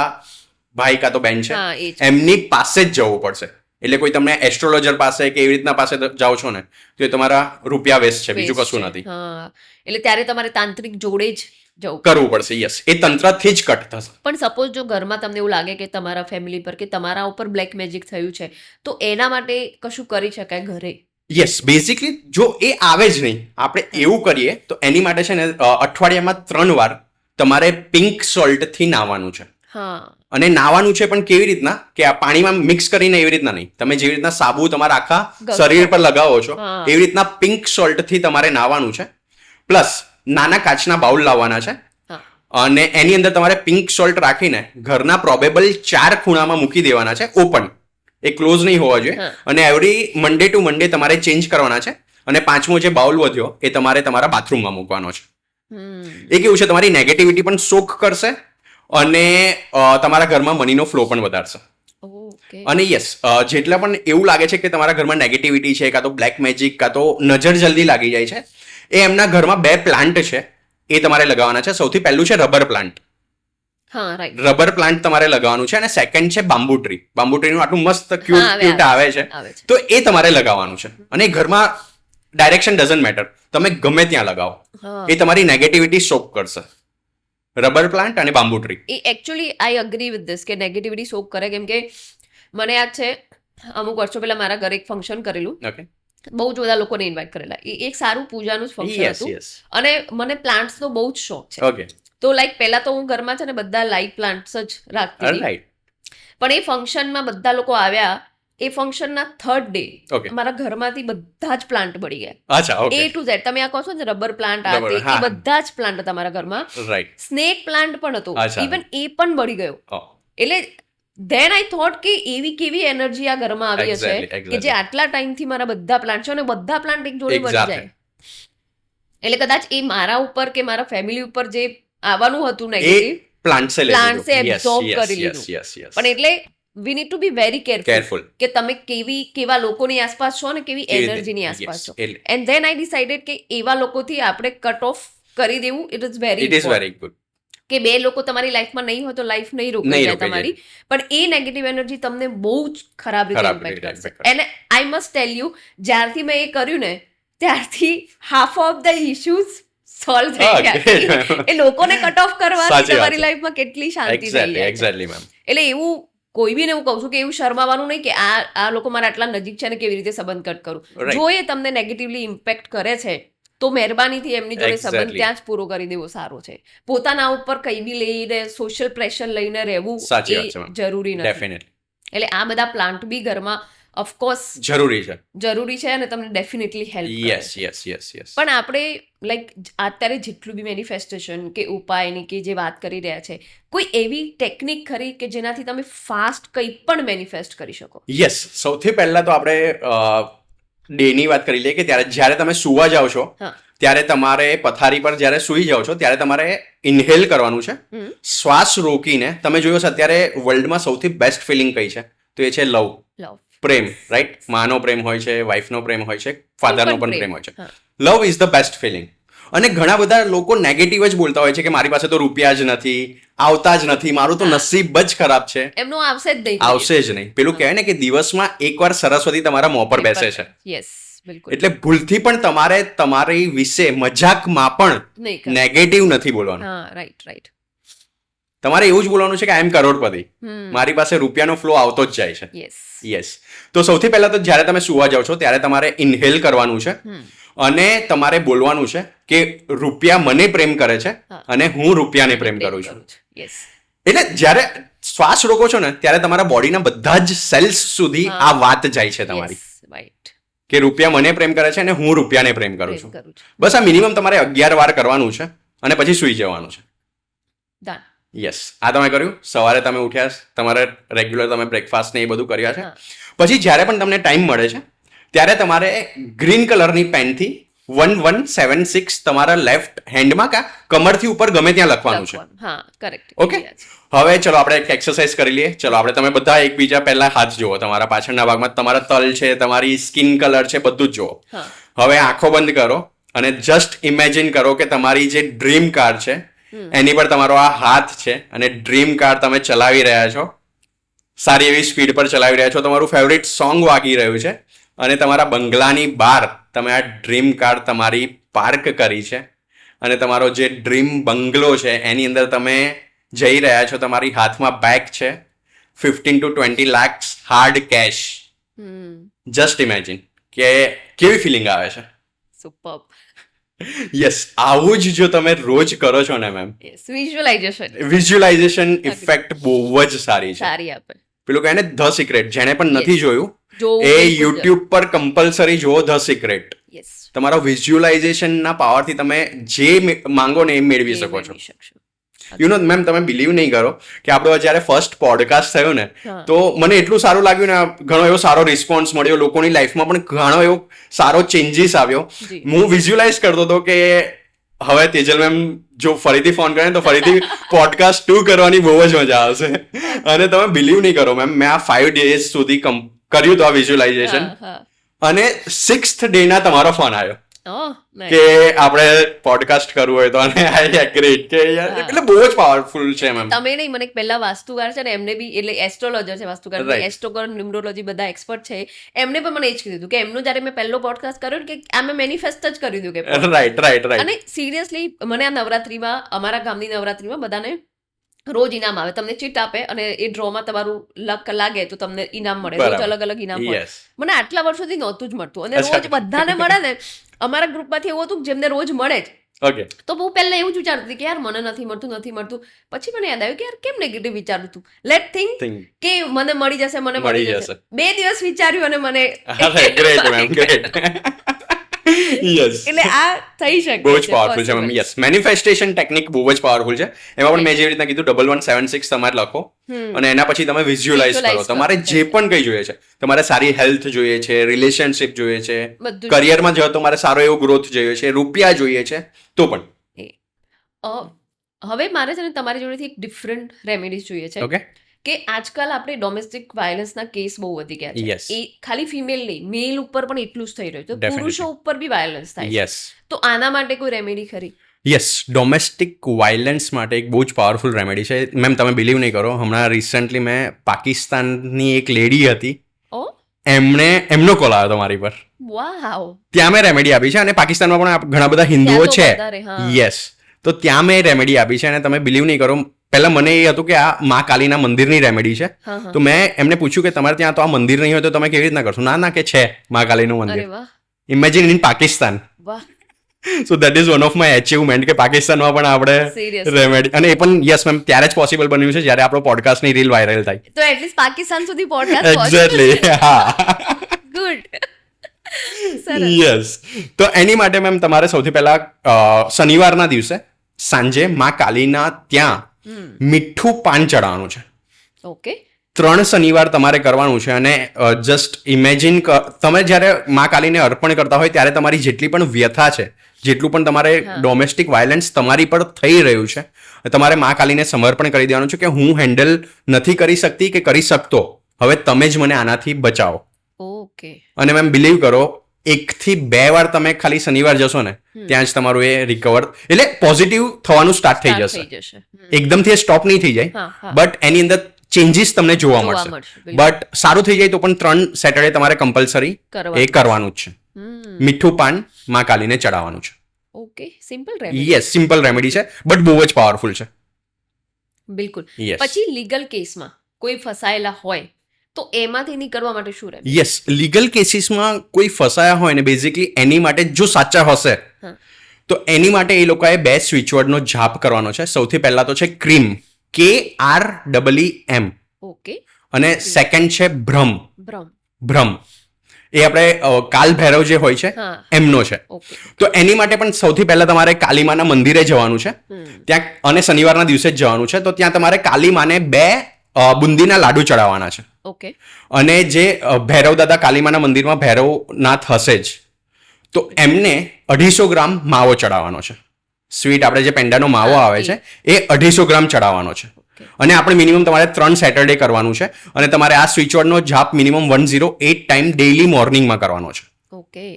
ભાઈ કાં તો બેન છે હા, એ જ. એમની પાસે જ જવું પડશે. એટલે કોઈ તમને એસ્ટ્રોલોજર પાસે કે એવી રીતના પાસે જાઓ છો ને તો એ તમારા રૂપિયા વેસ્ટ છે, બીજું કશું નથી. હા. એટલે ત્યારે તમારે તાંત્રિક જોડે જ જવું કરવું પડશે. યસ, એ તંત્રથી જ કટ થશે. પણ સપોઝ જો ઘરમાં તમને એવું લાગે કે તમારા ફેમિલી પર કે તમારા ઉપર બ્લેક મેજિક થયું છે તો એના માટે કશું કરી શકાય ઘરે? યસ, બેઝિકલી જો એ આવે જ નહીં, આપણે એવું કરીએ તો એની માટે છે ને અઠવાડિયામાં 3 વાર તમારે પિંક સોલ્ટથી નાહવાનું છે. હા. અને નાવાનું છે પણ કેવી રીતના કે આ પાણીમાં મિક્સ કરીને એવી રીતના નહીં, તમે જેવી રીતના સાબુ તમારા આખા શરીર પર લગાવો છો એવી રીતના પિંક સોલ્ટથી તમારે નાવાનું છે. પ્લસ નાના કાચના બાઉલ લાવવાના છે અને એની અંદર તમારે પિંક સોલ્ટ રાખીને ઘરના પ્રોબેબલ 4 ખૂણામાં મૂકી દેવાના છે, ઓપન, એ ક્લોઝ નહીં હોવા જોઈએ. અને એવરી મંડે ટુ મંડે તમારે ચેન્જ કરવાના છે. અને 5મો જે બાઉલ વધ્યો એ તમારે તમારા બાથરૂમમાં મૂકવાનો છે. એ કેવું છે, તમારી નેગેટિવિટી પણ સોક કરશે અને તમારા ઘરમાં મનીનો ફ્લો પણ વધારશે. અને યસ, જેટલા પણ એવું લાગે છે કે તમારા ઘરમાં નેગેટિવિટી છે, કાં તો બ્લેક મેજિક, કાં તો નજર જલ્દી લાગી જાય છે, એ એમના ઘરમાં 2 પ્લાન્ટ છે એ તમારે લગાવવાના છે. સૌથી પહેલું છે રબર પ્લાન્ટ. રબર પ્લાન્ટ તમારે લગાવવાનું છે. અને સેકન્ડ છે બામ્બુ ટ્રી. બામ્બુ ટ્રીનું આટલું મસ્ત ક્યુટ આવે છે, તો એ તમારે લગાવવાનું છે. અને ઘરમાં ડાયરેક્શન ડઝન્ટ મેટર, તમે ગમે ત્યાં લગાવો, એ તમારી નેગેટિવિટી સોક કરશે. રબર પ્લાન્ટ અને bamboo tree. A actually I agree with this કે નેગેટિવિટી સોક કરે. કેમ કે મને યાદ છે અમુક વર્ષો પહેલા મારા ઘરે એક ફંક્શન કરેલું, બહુ જ બધા લોકોને ઇન્વાઇટ કરેલા. એ એક સારું પૂજાનું જ ફંક્શન હતું. અને મને પ્લાન્ટ્સનો બહુ જ શોખ છે. તો લાઈક પહેલા તો હું ઘરમાં છે ને બધા લાઇટ પ્લાન્ટ્સ જ રાખતી હતી. પણ એ ફંક્શનમાં બધા લોકો આવ્યા, એ ફંક્શનના 3rd ડે મારા ઘરમાંથી બધા જ પ્લાન્ટ બળી ગયા. એ ટુ ઝેડ. તમે આ કહો છો ને રબર પ્લાન્ટ, એ બધા જ પ્લાન્ટ હતા મારા ઘરમાં. સ્નેક પ્લાન્ટ પણ હતો, ઇવન એ પણ બળી ગયો. એટલે ધેન આઈ થોટ કે એવી કેવી એનર્જી આ ઘરમાં આવી હશે કે જે આટલા ટાઈમથી મારા બધા પ્લાન્ટ છે અને બધા પ્લાન્ટ એક જોડે બળી જાય. એટલે કદાચ એ મારા ઉપર કે મારા ફેમિલી ઉપર જે આવવાનું હતું નેગેટિવ, પ્લાન્ટ્સે એબ્ઝોર્બ કરી લીધું. પણ એટલે we need to be very careful કે તમે કેવા લોકોની આસપાસ છો ને કેવી એનર્જીની આસપાસ છો. એન્ડ ધેન આઈ ડિસાઇડેડ કે એવા લોકોથી આપણે કટ ઓફ કરી દેવું. ઇટ ઇઝ વેરી ગુડ કે 2 લોકો તમારી લાઈફમાં નહીં હોય તો લાઈફ નહીં રોકાઈ જાય તમારી. પણ એ નેગેટિવ એનર્જી તમને બહુ જ ખરાબ રીતે ઇમ્પેક્ટ કરશે. And I must tell you, જ્યારથી મેં એ કર્યું ને ત્યારથી half of the issues solve થઈ ગયા. એ લોકોને કટ ઓફ કરવાથી તમારી લાઈફમાં કેટલી શાંતિ થઈ જાય. એટલે એવું કોઈ બી ને હું કહું છું કે એવું શરમાવાનું નહીં કે આ લોકો મારા આટલા નજીક છે ને કેવી રીતે સંબંધ કટ કરું. જો એ તમને નેગેટિવલી ઇમ્પેક્ટ કરે છે તો મહેરબાનીથી એમની જોડે સંબંધ ત્યાં જ પૂરો કરી દેવો સારો છે. પોતાના ઉપર કંઈ બી લઈને સોશિયલ પ્રેશર લઈને રહેવું એ જરૂરી નથી. એટલે આ બધા પ્લાન્ટ બી ઘરમાં ઓફકોર્સ જરૂરી છે અને તમને ડેફિનેટલી હેલ્પ કરે. પણ આપણે લાઈક અત્યારે જેટલું બી મેનિફેસ્ટેશન કે ઉપાયની કે જે વાત કરી રહ્યા છે, કોઈ એવી ટેકનિક ખરી કે જેનાથી તમે ફાસ્ટ કંઈ પણ મેનિફેસ્ટ કરી શકો? યસ, સૌથી પહેલા તો આપણે ડેની વાત કરી લઈએ કે જ્યારે તમે સુવા જાઓ છો ત્યારે તમારે પથારી પર જ્યારે સૂઈ જાઓ છો ત્યારે તમારે ઇન્હેલ કરવાનું છે. શ્વાસ રોકીને. તમે જોયો છે અત્યારે વર્લ્ડમાં સૌથી બેસ્ટ ફિલિંગ કઈ છે? તો એ છે લવ, પ્રેમ. રાઈટ? માનો પ્રેમ હોય છે, વાઇફનો પ્રેમ હોય છે, ફાધરનો પણ પ્રેમ હોય છે. Love is the best feeling. અને ઘણા બધા લોકો નેગેટિવ જ બોલતા હોય છે કે મારી પાસે તો રૂપિયા જ નથી, આવતા જ નથી, મારું તો નસીબ જ ખરાબ છે. એમનું આવશે જ નહીં. પેલું કહેવાય ને કે દિવસમાં એકવાર સરસ્વતી તમારા મોં પર બેસે છે. એટલે ભૂલથી પણ તમારે તમારી વિશે મજાકમાં પણ નેગેટિવ નથી બોલવાનું. તમારે એવું જ બોલવાનું છે કે આઈ એમ કરોડપતિ, મારી પાસે રૂપિયાનો ફ્લો આવતો જ જાય છે. યસ. તો સૌથી પહેલા તો જ્યારે તમે સુવા જાઓ છો ત્યારે તમારે ઇન્હેલ કરવાનું છે અને તમારે બોલવાનું છે કે રૂપિયા મને પ્રેમ કરે છે અને હું રૂપિયાને પ્રેમ કરું છું. એટલે જ્યારે શ્વાસ રોકો છો ને ત્યારે તમારા બોડીના બધા જ સેલ્સ સુધી આ વાત જાય છે તમારી કે રૂપિયા મને પ્રેમ કરે છે અને હું રૂપિયાને પ્રેમ કરું છું. બસ આ મિનિમમ તમારે 11 વાર કરવાનું છે અને પછી સૂઈ જવાનું છે. યસ, આ તમે કર્યું. સવારે તમે ઉઠ્યા, તમારે રેગ્યુલર તમે બ્રેકફાસ્ટ ને એ બધું કર્યા છે. પછી જ્યારે પણ તમને ટાઈમ મળે છે ત્યારે તમારે ગ્રીન કલરની પેનથી 1176 તમારા લેફ્ટ હેન્ડમાં કા કમરથી ઉપર ગમે ત્યાં લખવાનું છે. ઓકે, હવે ચલો આપણે એક એક્સરસાઇઝ કરી લઈએ. ચલો આપણે તમે બધા એકબીજા પહેલા હાથ જુઓ. તમારા પાછળના ભાગમાં તમારા તલ છે, તમારી સ્કિન કલર છે, બધું જ જુઓ. હવે આંખો બંધ કરો અને જસ્ટ ઇમેજિન કરો કે તમારી જે ડ્રીમ કાર છે એની પર તમારો આ હાથ છે અને ડ્રીમ કાર તમે ચલાવી રહ્યા છો. સારી એવી સ્પીડ પર ચલાવી રહ્યા છો. તમારું ફેવરિટ સોંગ વાગી રહ્યું છે અને તમારા બંગલાની બહાર તમે આ ડ્રીમ કાર તમારી પાર્ક કરી છે અને તમારો જે ડ્રીમ બંગલો છે એની અંદર તમે જઈ રહ્યા છો. તમારી હાથમાં બેગ છે, 15 to 20 lakhs hard cash. Just imagine કે કેવી ફિલિંગ આવે છે. સુપર્બ. યસ, આવું જ જો તમે રોજ કરો છો ને ma'am, yes, visualisation visualisation effect બહુ જ સારી છે. સારી આપે. પેલું કહે ને ધ સિક્રેટ, જેણે પણ નથી જોયું જોવું એ બિલકુલ યુટ્યુબ પર કમ્પલસરી જુઓ ધ સિક્રેટ. યસ, તમારો વિઝ્યુઅલાઇઝેશનના પાવરથી તમે જે માંગો ને એ મેળવી શકો છો. શકશો. યુ નો મેમ, તમે બિલીવ નહીં કરો કે આપણો જ્યારે ફર્સ્ટ પોડકાસ્ટ થયો ને, હા. તો મને એટલું સારું લાગ્યું ને, ઘણો એવો સારો રિસ્પોન્સ મળ્યો, લોકોની લાઈફમાં પણ ઘણો એવો સારો ચેન્જીસ આવ્યો. જી. હું વિઝ્યુઅલાઇઝ કરતો હતો કે હવે તેજલ મેમ જો ફરીથી ફોન કરે ને તો ફરીથી પોડકાસ્ટ 2 કરવાની બહુ જ મજા આવશે. અને તમે બિલીવ નહીં કરો મેમ, મેં આ 5 days સુધી કર્યું હતું આ વિઝ્યુઅલાઇઝેશન, હા, અને 6th day ના તમારો ફોન આવ્યો ઓહ, કે આપણે પોડકાસ્ટ કરવું હોય તો, અને આઈ એગ્રીડ કે યાર, હા. એટલે બહુ જ પાવરફુલ છે મેમ. તમે નહીં, મને એક પહેલા વાસ્તુકાર છે ને, એમને બી, એટલે એસ્ટ્રોલોજર છે, વાસ્તુકાર, Right. એસ્ટ્રોકર, ન્યુમરોલોજી બધા એક્સપર્ટ છે, એમને પણ મને એ જ કીધું હતું કે એમનું જ્યારે મેં પહેલો પોડકાસ્ટ કર્યો ને, કે આ મેં મેનિફેસ્ટ જ કરી દીધું કે રાઈટ. અને સિરિયસલી મને આ નવરાત્રીમાં, અમારા ગામની નવરાત્રીમાં બધાને રોજ ઇનામ આવે, તમને ચીટ આપે અને એ ડ્રોમાં તમારું લક લાગે તો તમને ઇનામ મળે, રોજ બરાબર. અલગ અલગ ઇનામ મળે. યસ, મને આટલા વર્ષોથી નહોતું જ મળતું, અને અચ્છા. રોજ બધાને મળે ને, અમારા ગ્રુપમાંથી એવું હતું કે જેમને રોજ મળે જ, ઓકે, તો હું પહેલા એવું જ વિચારતી હતી કે યાર મને નથી મળતું. પછી મને યાદ આવ્યું કે યાર કેમ નેગેટિવ વિચારું તું, લેટ થિંક કે મને મળી જશે, મને મળી જશે. 2 દિવસ વિચાર્યું અને મને ગ્રેટ મેમ, ગ્રેટ. યસ, એટલે આ થઈ શકે બહુ જ પાવરફુલ છે મેમ. યસ, મેનિફેસ્ટેશન ટેકનિક બહુ જ પાવરફુલ છે. એમાં પણ મેં જેવી રીતના કીધું 1176 તમારે લખો, અને એના પછી તમે વિઝ્યુઅલાઇઝ કરો. Visualize કરો. તમારે જે પણ કંઈ જોઈએ છે, તમારે સારી હેલ્થ જોઈએ છે, રિલેશનશિપ જોઈએ છે, બધું જ. કરિયરમાં જો તમારે સારો એવો ગ્રોથ જોઈએ છે, રૂપિયા જોઈએ છે, તો પણ હવે મારે છે ને તમારી જોડેથી એક ડિફરન્ટ રેમેડીઝ જોઈએ છે ઓકે. કે આજકાલ આપણે ડોમેસ્ટિક વાયલન્સના કેસ બહુ વધી ગયા છે. Yes. એ ખાલી ફિમેલ નહીં, મેલ ઉપર પણ એટલું જ થઈ રહ્યું છે, Definitely. પુરુષો ઉપર બી વાયલન્સ થાય છે. યસ, તો આના માટે કોઈ રેમેડી ખરી? યસ, ડોમેસ્ટિક વાયલન્સ માટે એક બહુ જ પાવરફુલ રેમેડી છે મેમ. તમે બિલીવ નહીં કરો, હમણાં રિસન્ટલી મેં પાકિસ્તાનની એક લેડી હતી, ઓ એમનો કોલ આવ્યો હતો મારી પર, વાવ, ત્યાં મેં રેમેડી આપી છે. અને પાકિસ્તાનમાં પણ ઘણા બધા હિન્દુઓ ત્યાં તો છે. વધારે, હા. યસ, તો ત્યાં મેં રેમેડી આપી છે. અને તમે બિલીવ નહીં કરો, પહેલા મને એ હતું કે આ મા કાલીના મંદિરની રેમેડી છે. હા, હા. તો મેં એમને પૂછ્યું કે તમારે ત્યાં તો આ મંદિર નહીં હોય તો તમે કેવી રીતના કરશો? ના કે છે મા કાલીનું અરે મંદિર. વાહ, ઇમેજિન ઇન પાકિસ્તાન. વાહ, so that is one of my achievement કે પાકિસ્તાનમાં પણ આપણે સિરિયસ. રેમેડી. અને એ પણ યસ મેમ ત્યારે જ પોસિબલ બન્યું છે જ્યારે આપણો પોડકાસ્ટની રીલ વાયરલ થાય. તો એટલીસ્ટ પાકિસ્તાન સુધી પોડકાસ્ટ એક્ઝેક્ટલી, હા. ગુડ. સરસ. યસ, તો એની માટે મેમ તમારે સૌથી પહેલા શનિવારના દિવસે સાંજે મા કાલીના ત્યાં મીઠું પાન ચડાવવાનું છે. ઓકે. 3 શનિવાર તમારે કરવાનું છે. અને જસ્ટ ઇમેજિન, તમે જ્યારે મા કાલીને અર્પણ કરતા હોય ત્યારે તમારી જેટલી પણ વ્યથા છે, જેટલું પણ તમારે હા. ડોમેસ્ટિક વાયલન્સ તમારી પર થઈ રહ્યું છે, તમારે મા કાલીને સમર્પણ કરી દેવાનું છે કે હું હેન્ડલ નથી કરી શકતી કે કરી શકતો, હવે તમે જ મને આનાથી બચાવો. ઓકે. અને મેમ બિલીવ કરો, 1 થી 2 વાર તમે ખાલી શનિવાર જશો ને, ત્યાં જ તમારું એ રિકવર, એટલે પોઝિટિવ થવાનું સ્ટાર્ટ થઈ જશે. થઈ જશે. એકદમથી એ સ્ટોપ નહીં થઈ જાય, હા, હા. બટ એની અંદર ચેન્જીસ તમને જોવા મળશે. બિલકુલ. બટ સારું થઈ જાય તો પણ 3 સેટરડે તમારે કમ્પલસરી કરવાનું. એ કરવાનું જ છે. મીઠું પાન મા કાલીને ચડાવવાનું છે. Okay, simple remedy. Yes, simple remedy છે બટ બહુ જ પાવરફુલ છે. બિલકુલ. યસ, પછી લીગલ કેસમાં કોઈ ફસાયેલા હોય તો એમાંથી નીકળવા માટે શું રહે? યસ, લીગલ કેસીસમાં કોઈ ફસાયા હોય ને, બેઝિકલી એની માટે જો સાચા હશે હા. તો એની માટે એ લોકોએ 2 સ્વિચવર્ડનો જાપ કરવાનો છે. સૌથી પહેલા તો છે ક્રીમ, KREEM, ઓકે. અને સેકન્ડ છે બ્રહ્મ. ભ્રમ. એ આપણે કાલ ભૈરવ જે હોય છે હા. એમનો છે. ઓકે. તો એની માટે પણ સૌથી પહેલા તમારે કાલીમાના મંદિરે જવાનું છે ત્યાં, અને શનિવારના દિવસે જ જવાનું છે. તો ત્યાં તમારે કાલીમાને 2 બુંદીના લાડુ ચડાવવાના છે. ઓકે. અને જે ભૈરવ દાદા કાલીમાના મંદિરમાં ભૈરવનાથ હશે જ, તો એમને 250 ગ્રામ માવો ચડાવવાનો છે. સ્વીટ આપણે જે પેંડાનો માવો આવે છે એ 250 ગ્રામ ચડાવવાનો છે. અને આપણે મિનિમમ તમારે 3 સેટરડે કરવાનું છે. અને તમારે આ સ્વિચવર્ડનો જાપ મિનિમમ 108 ટાઈમ ડેઈલી મોર્નિંગમાં કરવાનો છે. ઓકે.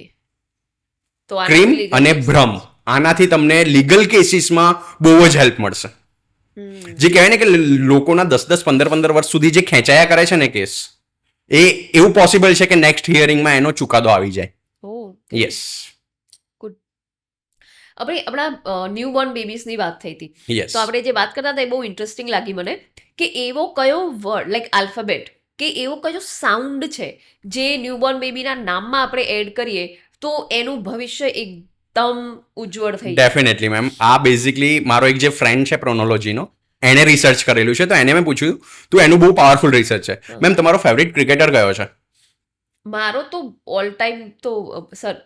તો ક્રીમ અને ભ્રમ, આનાથી તમને લીગલ કેસીસમાં બહુ જ હેલ્પ મળશે. જે કહેવાય ને કે લોકોના 10-10, 15-15 વર્ષ સુધી જે ખેંચાયા કરે છે ને કેસ, એ એવું પોસિબલ છે કે નેક્સ્ટ હિયરિંગમાં એનો ચુકાદો આવી જાય. યસ, આપણે આપણા ન્યૂબોર્ન બેબીઝની વાત થઈ હતી, યસ, તો આપણે જે વાત કરતા હતા એ બહુ ઇન્ટરેસ્ટિંગ લાગી મને, કે એવો કયો વર્ડ લાઈક આલ્ફાબેટ કે એવો કયો સાઉન્ડ છે જે ન્યૂબોર્ન બેબીના નામમાં આપણે એડ કરીએ તો એનું ભવિષ્ય એકદમ ઉજ્જવળ થઈ જાય. Definitely ma'am. આ બેઝિકલી મારો એક જે ફ્રેન્ડ છે પ્રોનોલોજીનો, એણે રિસર્ચ કરેલું છે, તો એને મેં પૂછ્યું તો એનું બહુ પાવરફુલ રિસર્ચ છે. મેમ તમારો ફેવરિટ ક્રિકેટર કયો છે? મારો તો ઓલ ટાઈમ તો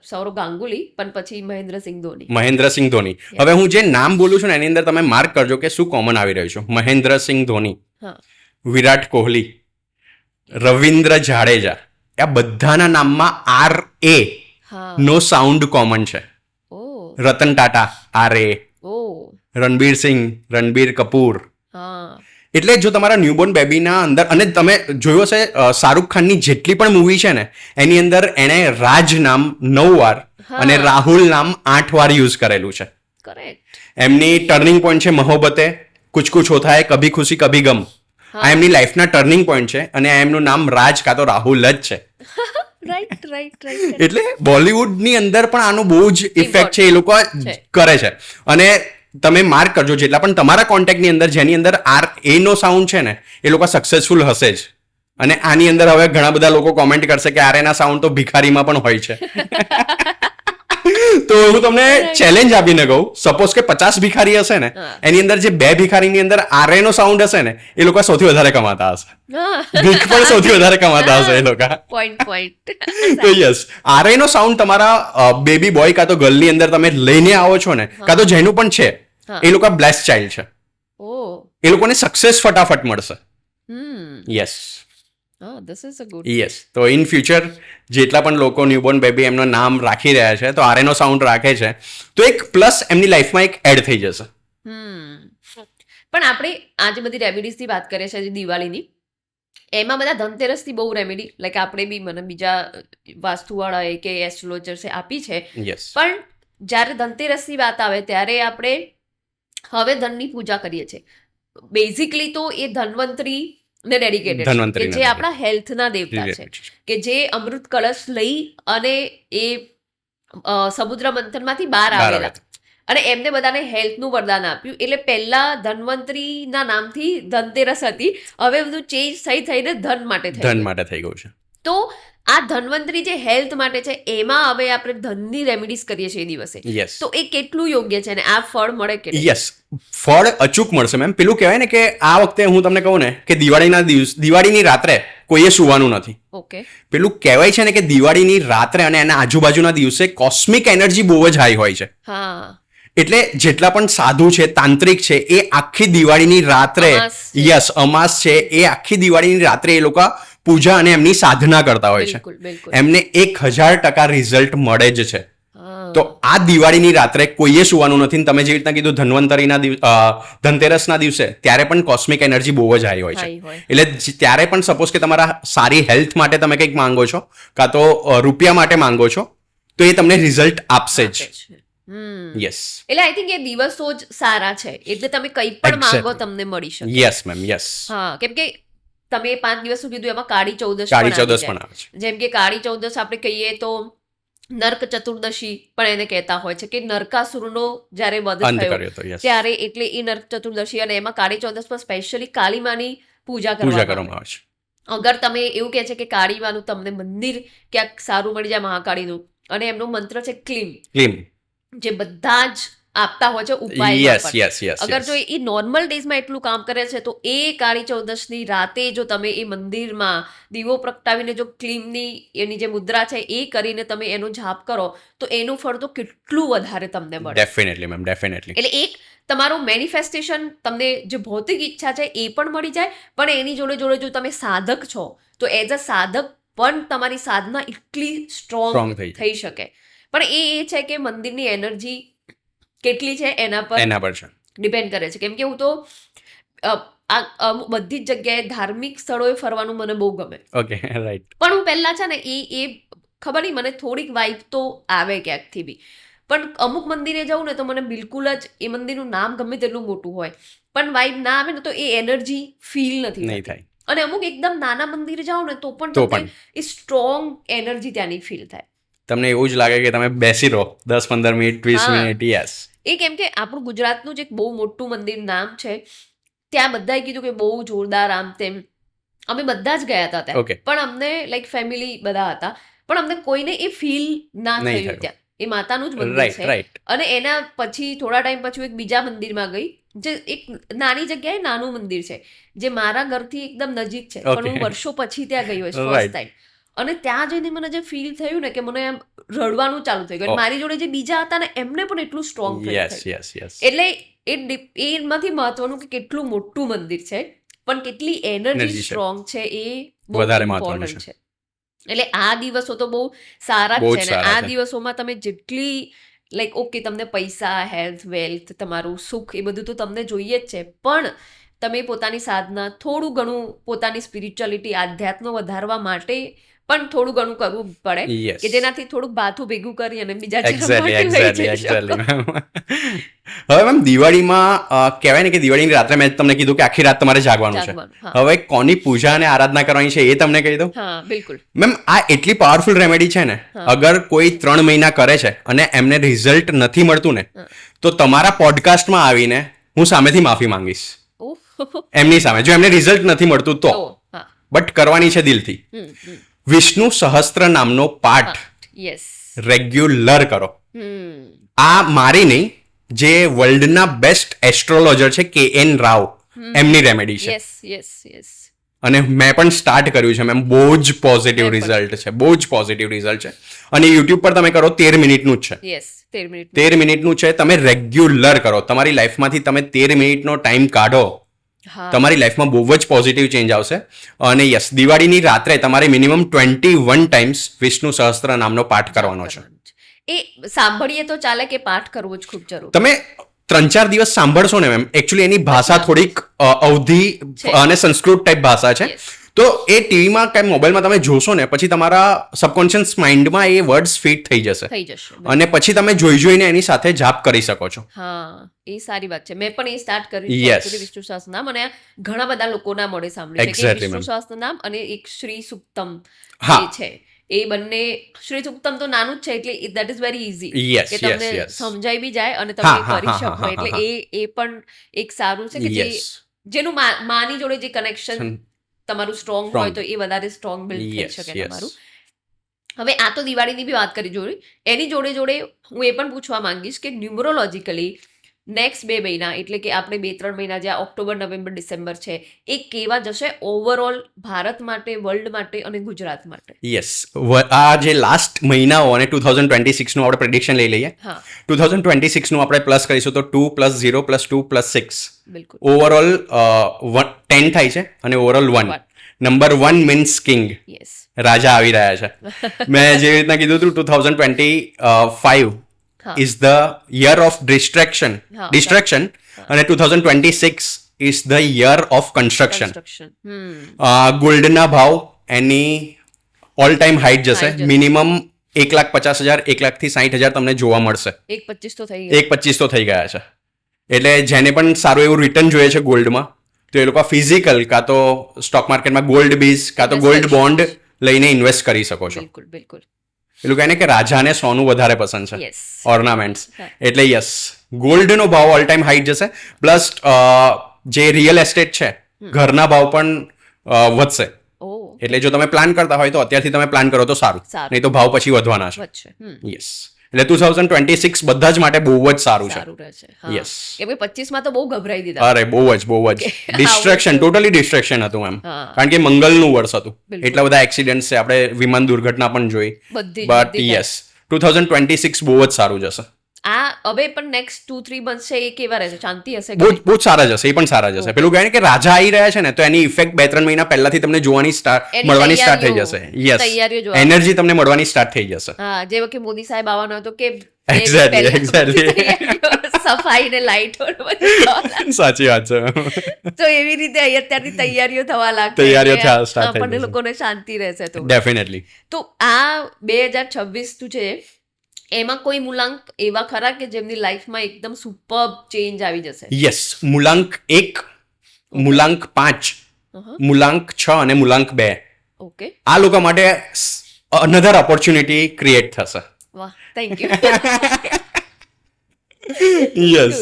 સૌરવ ગાંગુલી, પણ પછી મહેન્દ્રસિંહ ધોની. મહેન્દ્રસિંહ ધોની. હવે હું જે નામ બોલું છું ને એની અંદર તમે માર્ક કરજો કે શું કોમન આવી રહ્યું છે. મહેન્દ્રસિંહ ધોની, હા, વિરાટ કોહલી, રવિન્દ્ર જાડેજા, આ બધાના નામમાં RA હા. નો સાઉન્ડ કોમન છે. ઓ રતન ટાટા RA, ઓ રણબીર સિંહ, રણબીર કપૂર. હા એટલે જો તમારા ન્યૂબોર્ન બેબીના અંદર, અને તમે જોયો છે શાહરૂખ ખાનની જેટલી પણ મૂવી છે ને એની અંદર એણે રાજ નામ 9 વાર અને હા. રાહુલ નામ 8 વાર યુઝ કરેલું છે. કરેક્ટ. એમની ટર્નિંગ પોઈન્ટ છે મોહબ્બતે, કુછ કુછ હોતા હૈ, કભી ખુશી કભી ગમ. આ એમની લાઈફના ટર્નિંગ પોઈન્ટ છે અને એમનું નામ રાજ કાં તો રાહુલ જ છે. Right right right. એટલે બોલિવૂડની અંદર પણ આનો બહુ જ ઇફેક્ટ છે, એ લોકો છે. કરે છે. અને તમે માર્ક કરજો જેટલા પણ તમારા કોન્ટેક્ટની અંદર જેની અંદર RA નો સાઉન્ડ છે ને એ લોકો સક્સેસફુલ હશે જ. અને આની અંદર હવે ઘણા બધા લોકો કોમેન્ટ કરશે કે RA ના સાઉન્ડ તો ભિખારીમાં પણ હોય છે. તો હું તમને ચેલેન્જ આપીને કહું, સપોઝ કે 50 ભિખારી હશે ને હા. એની અંદર જે 2 ભિખારીની અંદર RA નો સાઉન્ડ હશે ને એ લોકો સૌથી વધારે કમાતા હશે. ભીખ પણ સૌથી વધારે કમાતા હશે એ લોકો. પોઈન્ટ. તો યસ, RA નો સાઉન્ડ તમારા બેબી બોય કાં તો ગર્લની અંદર તમે લઈને આવો છો ને, કાં તો જેનું પણ છે હા. એ લોકો બ્લેસ્ડ ચાઇલ્ડ છે. ઓ એ લોકોને સક્સેસ ફટાફટ મળશે. Yes this is a good. Yes. તો ઇન ફ્યુચર જેટલા પણ લોકો ન્યૂબોર્ન બેબી એમનું નામ રાખી રહ્યા છે તો RA નો સાઉન્ડ રાખે છે તો એક પ્લસ એમની લાઈફમાં એક એડ થઈ જશે. પણ આપણે આજે બધી રેમેડીઝની વાત કરીએ છીએ જે દિવાળીની, એમાં બધા ધનતેરસથી બહુ રેમેડી લાઈક આપણે બી મને બીજા વાસ્તુવાળાએ કે એસ્ટ્રોલોજર્સે આપી છે. યસ. પણ જ્યારે ધનતેરસની વાત આવે ત્યારે આપણે હવે ધનની પૂજા કરીએ છીએ. બેઝિકલી તો એ ધન્વંતરી ને ડેડિકેટેડ છે ધન્વંતરીને કે જે આપણા હેલ્થના દેવતા છે, કે જે અમૃત કળશ લઈ અને એ સમુદ્ર મંથનમાંથી બહાર આવેલા અને એમને બધાને હેલ્થનું વરદાન આપ્યું. એટલે પહેલા ધન્વંતરીના નામથી ધનતેરસ હતી, હવે બધું ચેન્જ થઈને ધન માટે થઈ ધન ગયું. માટે થઈ ગયું છે. તો આ ધન્વંતરી જે હેલ્થ માટે છે એમાં હવે આપણે ધનની રેમેડીઝ કરીએ છીએ એ દિવસે. યસ. તો એ કેટલું યોગ્ય છે અને આ ફળ મળે કે નહીં? યસ, ફળ અચૂક મળશે મેમ. પેલું કહેવાય ને કે આ વખતે હું તમને કહું ને કે દિવાળીની રાત્રે કોઈએ સુવાનું નથી. ઓકે. પેલું કહેવાય છે ને કે દિવાળીની રાત્રે અને એના આજુબાજુના દિવસે કોસ્મિક એનર્જી બહુ જ હાઈ હોય છે. હા. એટલે જેટલા પણ સાધુ છે, તાંત્રિક છે, એ આખી દિવાળીની રાત્રે, અમાસ છે. યસ, અમાસ છે, એ આખી દિવાળીની રાત્રે એ લોકો પૂજા અને એમની સાધના કરતા હોય છે. બિલકુલ બિલકુલ. એમને 1000% રિઝલ્ટ મળે જ છે. હા. તો આ દિવાળીની રાત્રે કોઈએ સુવાનું નથી. તમે જે રીતના કીધું ધનતેરસના દિવસે ત્યારે પણ કોસ્મિક એનર્જી બહુ જ હાઈ હોય છે. હાઈ હોય. એટલે ત્યારે પણ સપોઝ કે તમારા સારી હેલ્થ માટે તમે કંઈક માંગો છો કાં તો રૂપિયા માટે માંગો છો તો એ તમને રિઝલ્ટ આપશે જ. આપે છે. યસ. એટલે આઈ થિંક એ દિવસો જ સારા છે, એટલે તમે કંઈ પણ માંગો Exactly. તમને મળી શકે. Yes ma'am, yes. હા, કેમ કે તમે 5 દિવસનું કીધું એમાં કાળી ચૌદશ કાળી પણ આવી ચૌદશ જાય. પણ આવે છે. જેમ કે કાળી ચૌદશ આપણે કહીએ તો નર્ક ચતુર્દશી પણ એને કહેતા હોય છે કે નરકાસુરનો જ્યારે વધ અંત થયો કર્યો તો. યસ. ત્યારે એટલે એ નર્ક ચતુર્દશી અને એમાં કાળી ચૌદશ પર સ્પેશિયલી કાળીમાની પૂજા પૂજા કરવામાં આવે. કરવામાં આવે છે. અગર તમે એવું કહે છે કે કાળીમાનું તમને મંદિર ક્યાંક સારું મળી જાય મહાકાળીનું, અને એમનો મંત્ર છે ક્લીમ, ક્લીમ. જે બધા જ આપતા હોય છે ઉપાય યસ યસ યસ. અગર જો એ નોર્મલ ડેઝમાં એટલું કામ કરે છે તો એ કાળી ચૌદશની રાતે જો તમે એ મંદિરમાં દીવો પ્રગટાવીને જો ક્લીમની એની જે મુદ્રા છે એ કરીને તમે એનો જાપ કરો તો એનું ફળ તો કેટલું વધારે તમને મળે. Definitely ma'am, definitely. એટલે એક તમારું મેનિફેસ્ટેશન, તમને જે ભૌતિક ઈચ્છા છે એ પણ મળી જાય, પણ એની જોડે જોડે જો તમે સાધક છો તો એઝ અ સાધક પણ તમારી સાધના એટલી સ્ટ્રોંગ Strong થઈ થઈ શકે. પણ એ છે કે મંદિરની એનર્જી કેટલી છે એના પર છે. ડિપેન્ડ કરે છે. કેમ કે હું તો બધી જ જગ્યાએ ધાર્મિક સ્થળોએ ફરવાનું મને બહુ ગમે, ઓકે, રાઈટ. પણ હું પહેલા છે ને એ ખબર નહીં મને થોડીક વાઇબ તો આવે ક્યાંકથી બી, પણ અમુક મંદિરે જાઉં ને તો મને બિલકુલ જ એ મંદિરનું નામ ગમે તેટલું મોટું હોય પણ વાઇબ ના આવે ને તો એ એનર્જી ફીલ નથી નહીં થતી. થાય. અને અમુક એકદમ નાના મંદિરે જાઓ ને તો પણ તો તમને પણ એ સ્ટ્રોંગ એનર્જી ત્યાંની ફીલ થાય. તમને એવું જ લાગે કે તમે બેસી રહો 10-15 મિનિટ, 20 હા. મિનિટ. યસ. એ કેમ કે આપણું ગુજરાતનું જ એક બહુ મોટું મંદિર નામ છે, ત્યાં બધાએ કીધું કે બહુ જોરદાર આમ તેમ. અમે બધા જ ગયા હતા ત્યાં, Okay. પણ અમને લાઈક ફેમિલી બધા હતા, પણ અમને કોઈને એ ફીલ ના નહીં થયું થયું. ત્યાં. એ માતાનું જ મંદિર રાઈટ છે. રાઈટ અને એના પછી થોડા ટાઈમ પછી હું એક બીજા મંદિરમાં ગઈ, જે એક નાની જગ્યાએ નાનું મંદિર છે, જે મારા ઘરથી એકદમ નજીક છે, પણ હું Okay. વર્ષો પછી ત્યાં ગઈ હોય ફર્સ્ટ Right. ટાઈમ. અને ત્યાં જઈને મને જે ફીલ થયું ને કે મને એમ રડવાનું ચાલુ થઈ ગયું. અને Oh. મારી જોડે જે બીજા હતા ને એમને પણ એટલું સ્ટ્રોંગ ફીલ યસ થયું. યસ યસ એટલે એમાંથી મહત્વનું કે કેટલું મોટું મંદિર છે, પણ કેટલી Energy એનર્જી છે. સ્ટ્રોંગ છે એ બહુ વધારે મહત્વનું ઇમ્પોર્ટન્ટ છે. એટલે આ દિવસો તો બહુ સારા બહુ જ જ છે, ને સારા આ છે. દિવસોમાં તમે જેટલી લાઈક ઓકે તમને પૈસા, હેલ્થ, વેલ્થ, તમારું સુખ એ બધું તો તમને જોઈએ જ છે, પણ તમે પોતાની સાધના, થોડું ઘણું પોતાની સ્પિરિચ્યુઅલિટી, આધ્યાત્મ વધારવા માટે પણ થોડું ઘણું કરવું પડે, યસ કે જેનાથી થોડુંક બાથું ભેગું કરી અને બીજા એક્ઝેક્ટલી જન્મ માટે લઈ એક્ઝેક્ટલી જઈ એક્ઝેક્ટલી શકો. હવે મેમ દિવાળીમાં કહેવાય ને કે દિવાળીની રાત્રે મેં તમને કીધું કે આખી રાત તમારે જાગવાનું છે. જાગવાનું, હા. હવે કોની પૂજા અને આરાધના કરવાની છે એ તમને કહી દઉં. હા, બિલકુલ. મેમ આ એટલી પાવરફુલ રેમેડી છે ને, હા. અગર કોઈ 3 મહિના કરે છે અને એમને રિઝલ્ટ નથી મળતું ને, હા. તો તમારા પોડકાસ્ટમાં આવીને હું સામેથી માફી માંગીશ ઓહ, એમની સામે, જો એમને રિઝલ્ટ નથી મળતું તો. તો હા. બટ કરવાની છે દિલથી. વિષ્ણુ સહસ્ત્ર નામનો પાઠ યસ. રેગ્યુલર કરો. હમ. આ મારી નહીં, જે વર્લ્ડના બેસ્ટ એસ્ટ્રોલોજર છે KN રાવ, એમની રેમેડી છે. Yes yes yes. અને મેં પણ સ્ટાર્ટ કર્યું છે મેમ. બહુ જ પોઝિટિવ મેં પણ. રિઝલ્ટ છે, બહુ જ પોઝિટિવ રિઝલ્ટ છે. અને યુટ્યુબ પર તમે કરો 13 મિનિટનું જ છે. Yes, 13 minute. 13 મિનિટનું છે, તમે રેગ્યુલર કરો. તમારી લાઈફમાંથી તમે 13 મિનિટનો ટાઈમ કાઢો, હા. તમારી લાઈફમાં બહુ જ પોઝિટિવ ચેન્જ આવશે. અને યસ, દિવાળીની રાત્રે તમારે મિનિમમ 21 ટાઈમ્સ વિષ્ણુ સહસ્ત્ર નામનો પાઠ કરવાનો છે. એ સાંભળીએ તો ચાલે કે પાઠ કરવો જ ખૂબ જરૂર. તમે 3-4 દિવસ સાંભળશો ને મેમ, એકચ્યુઅલી એની ભાષા થોડીક અવધી છે. અને સંસ્કૃત ટાઈપ ભાષા છે. Yes. તો એ ટીવીમાં કે મોબાઈલમાં તમે જોશો ને, પછી તમારા સબકોન્શિયસ માઇન્ડમાં એ વર્ડ્સ ફિટ થઈ જશે. થઈ જશે. અને પછી તમે જોઈને એની સાથે જાપ કરી શકો છો. હા, એ સારી વાત છે. મેં પણ એ સ્ટાર્ટ કર્યું છે Yes. actually વિષ્ણુ સહસ્ત્રનામ, અને ઘણા બધા લોકોના મોઢે સાંભળ્યું છે કે Exactly, વિષ્ણુ ma'am. સહસ્ત્રનામ અને એક શ્રી સુક્તમ હા. જે છે, એ બંને, શ્રી સુક્તમ તો નાનું જ છે, એટલે that is very easy, Yes, કે yes, તમને yes. સમજાઈ બી જાય અને હા, તમે હા, કરી હા, શકો. હા, એટલે હા, એ પણ એક સારું છે કે Yes. જેનું માની જોડે જે કનેક્શન તમારું સ્ટ્રોંગ Strong. હોય તો એ વધારે સ્ટ્રોંગ બિલ્ડ થઈ Yes, શકે yes. તમારું. હવે આ તો દિવાળીની બી વાત કરી જોઈ, એની જોડે જોડે હું એ પણ પૂછવા માંગીશ કે ન્યુમરોલોજીકલી નેક્સ્ટ 2 મહિના, એટલે કે આપણે 2-3 મહિના જે આ ઓક્ટોબર, નવેમ્બર, ડિસેમ્બર છે, એ કેવા જશે ઓવરઓલ ભારત માટે, વર્લ્ડ માટે અને ગુજરાત માટે? યસ, આ જે લાસ્ટ મહિનાઓ અને 2026 નું આપણે પ્રેડિક્શન લઈ લઈએ. હા, 2026 નું આપણે પ્લસ કરીશું તો 2 + 0 + 2 + 6, બિલકુલ. ઓવરઓલ 10 થાય છે અને overall 1. One. Number 1 means king, yes. રાજા આવી રહ્યા છે. મેં જે રીતના કીધું હતું 2025 હા. Is the year of destruction હા. અને 2026 is the year of construction. Construction. ગોલ્ડના ભાવ એની ઓલ ટાઈમ હાઈટ Height જશે. જશે. મિનિમમ 1,50,000, 1,60,000 તમને જોવા મળશે. 1.25 તો થઈ ગયા. 1,25 તો થઈ ગયા છે. એટલે જેને પણ સારું એવું રિટર્ન જોઈએ છે ગોલ્ડમાં, તો એ લોકો ફિઝિકલ કાં તો સ્ટોક માર્કેટમાં ગોલ્ડ બીઝ કાં તો Invest ગોલ્ડ કરી બોન્ડ શકો લઈને ઇન્વેસ્ટ કરી શકો છો. બિલકુલ બિલકુલ. પેલું કહે ને કે રાજાને સોનું વધારે પસંદ છે, યસ. ઓર્નામેન્ટ્સ. હા. એટલે યસ, ગોલ્ડનો ભાવ ઓલ ટાઈમ હાઈટ જશે. પ્લસ જે રિયલ એસ્ટેટ છે, ઘરના ભાવ પણ વધશે. ઓ, એટલે જો તમે પ્લાન કરતા હોય તો અત્યારથી તમે પ્લાન કરો તો સારું, સારું. નહીં તો ભાવ પછી વધવાના છે. વચ્ચે. યસ, એટલે 2026 બધા જ માટે બહુ જ સારું છે. સારું રહેશે. હા. Yes. કેમ કે 25 માં તો બહુ ગભરાઈ દીધા. અરે બહુ જ ડિસ્ટ્રેક્શન, ટોટલી ડિસ્ટ્રેક્શન હતું એમ. હા. કારણ કે મંગલનું વર્ષ હતું. બિલકુલ. એટલા બધા એક્સિડન્ટ છે, આપણે વિમાન દુર્ઘટના પણ જોઈ. બધી જ, બટ બધી જ. યસ, 2026 બહુ જ સારું જશે. આ હવે પણ નેક્સ્ટ 2-3 મંથ છે, એ કેવા રહેશે? શાંતિ હશે? બહુ જ સારા જશે, એ પણ સારા જશે. પેલું કહે ને કે રાજા આવી રહ્યા છે ને, તો એની ઇફેક્ટ 2-3 મહિના પહેલાથી તમને જોવાની એની મળવાની સ્ટાર્ટ થઈ તૈયારીઓ- જશે. યસ, તૈયારીઓ જોવા એનર્જી તમને મળવાની સ્ટાર્ટ થઈ જશે. હા, જે વખતે મોદી સાહેબ આવવાનો હતો કે Exactly, પહેલા exactly. તૈયારીઓ, સફાઈ ને લાઇટો ને બધું થવા લાગ્યું. સાચી વાત છે. તો એવી રીતે અત્યારથી તૈયારીઓ થવા લાગશે. તૈયારીઓ એટલે થવા start થઈ આપણને જશે. લોકોને શાંતિ રહેશે. તો ડેફિનેટલી. તો આ 2026 તું છે, એમાં કોઈ મૂલાંક એવા ખરા કે જેમની લાઈફમાં એકદમ સુપર ચેન્જ આવી જશે? યસ, મૂલાંક 1, મૂલાંક 5, અહં. મૂલાંક 6 અને મૂલાંક 2, ઓકે, આ લોકો માટે અનધર ઓપોર્ચ્યુનિટી ક્રિએટ થશે. વાહ, થેન્ક યુ. યસ,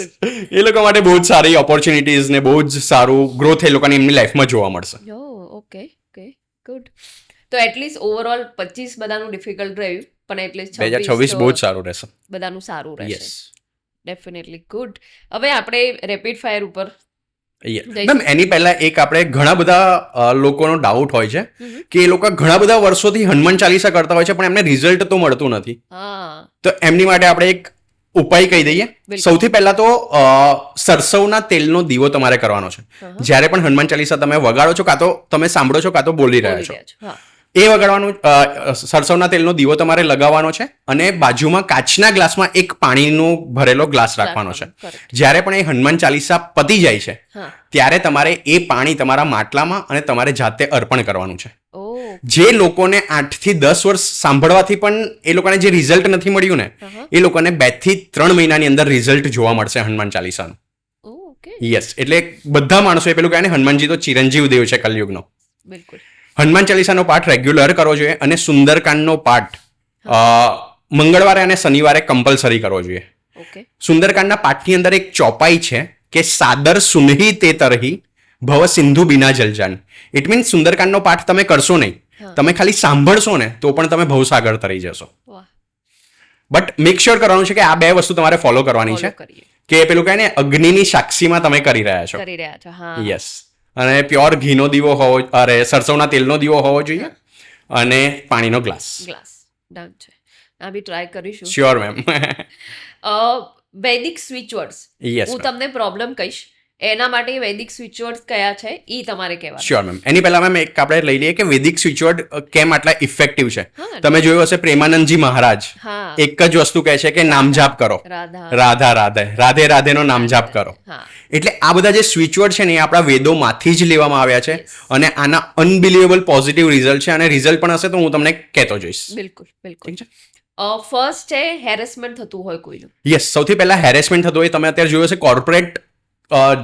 એ લોકો માટે બહુ જ સારી ઓપોર્ચ્યુનિટીઝ ને બહુ જ સારું ગ્રોથ એ લોકોની એમની લાઈફમાં જોવા મળશે. Okay okay, good. તો એટલીસ્ટ ઓવરઓલ 25 બધાનું ડિફિકલ્ટ રહ્યું, પણ એટલે 2026 બહુ જ સારું રહેશે. બધાનું સારું રહેશે. Yes definitely good. હવે આપણે રેપિડ ફાયર ઉપર મેમ એની પહેલા એક આપણે ઘણા બધા લોકોનો ડાઉટ હોય છે કે એ લોકો ઘણા બધા વર્ષોથી હનુમાન ચાલીસા કરતા હોય છે પણ એમને રિઝલ્ટ તો મળતું નથી. તો એમની માટે આપણે એક ઉપાય કહી દઈએ. સૌથી પહેલા તો સરસવના તેલનો દીવો તમારે કરવાનો છે. જ્યારે પણ હનુમાન ચાલીસા તમે વગાડો છો કાં તો તમે સાંભળો છો કાં તો બોલી રહ્યા છો, એ વગાડવાનું સરસવના તેલનો દીવો તમારે લગાવવાનો છે અને બાજુમાં કાચના ગ્લાસમાં એક પાણીનો ભરેલો ગ્લાસ રાખવાનો છે. જ્યારે પણ એ હનુમાન ચાલીસા પતી જાય છે ત્યારે તમારે એ પાણી તમારા માટલામાં અને તમારે જાતે અર્પણ કરવાનું છે. જે લોકોને 8 થી 10 વર્ષ સાંભળવાથી પણ એ લોકોને જે રિઝલ્ટ નથી મળ્યું ને, એ લોકોને 2 થી 3 મહિનાની અંદર રિઝલ્ટ જોવા મળશે હનુમાન ચાલીસાનું. યસ, એટલે બધા માણસો એ પેલું કહે ને હનુમાનજી તો ચિરંજીવ દેવ છે કલયુગનો. બિલકુલ. હનુમાન ચાલીસાનો પાઠ રેગ્યુલર કરવો જોઈએ અને સુંદરકાંડનો પાઠ મંગળવારે અને શનિવારે કમ્પલસરી કરવો જોઈએ. સુંદરકાંડના પાઠની અંદર એક ચોપાઈ છે કે સાદર સુનહી તે તરહી ભવ સિંધુ બિના જલજાન. ઇટ મીન્સ સુંદરકાંડનો પાઠ તમે કરશો નહીં, તમે ખાલી સાંભળશો ને તો પણ તમે ભવસાગર તરી જશો. બટ મેક શ્યોર કરવાનું છે કે આ 2 વસ્તુ તમારે ફોલો કરવાની છે કે પેલું કહે ને અગ્નિની સાક્ષીમાં તમે કરી રહ્યા છો. યસ, અને પ્યોર ઘીનો દીવો હોવો, અરે સરસવના તેલનો દીવો હોવો જોઈએ અને પાણીનો ગ્લાસ. ડન છે. આ બી ટ્રાય કરીશું. Sure ma'am. વૈદિક સ્વિચ વર્ડ્સ હું તમને પ્રોબ્લેમ કહીશ, એના માટે વૈદિક સ્વિચ વર્ડ્સ કયા છે એ તમારે કહેવાય. Sure ma'am. એની પહેલા મેમ એક આપણે લઈ લઈએ કે વૈદિક સ્વિચ વર્ડ કેમ આટલા ઇફેક્ટિવ છે. તમે જોયું હશે પ્રેમાનંદજી મહારાજ એક જ વસ્તુ કહે છે કે નામ જાપ કરો, રાધા રાધે, રાધે રાધેનો નામ જાપ કરો. એટલે આ બધા જે સ્વિચ વર્ડ છે ને એ આપણા વેદોમાંથી જ લેવામાં આવ્યા છે અને આના અનબિલિવેબલ પોઝિટિવ રિઝલ્ટ છે અને રિઝલ્ટ પણ હશે તો હું તમને કહેતો જઈશ. બિલકુલ બિલકુલ. ફર્સ્ટ છે હેરેસમેન્ટ થતું હોય કોઈનું. યસ, સૌથી પહેલા હેરેસમેન્ટ થતું હોય. તમે અત્યારે જોયું હશે કોર્પોરેટ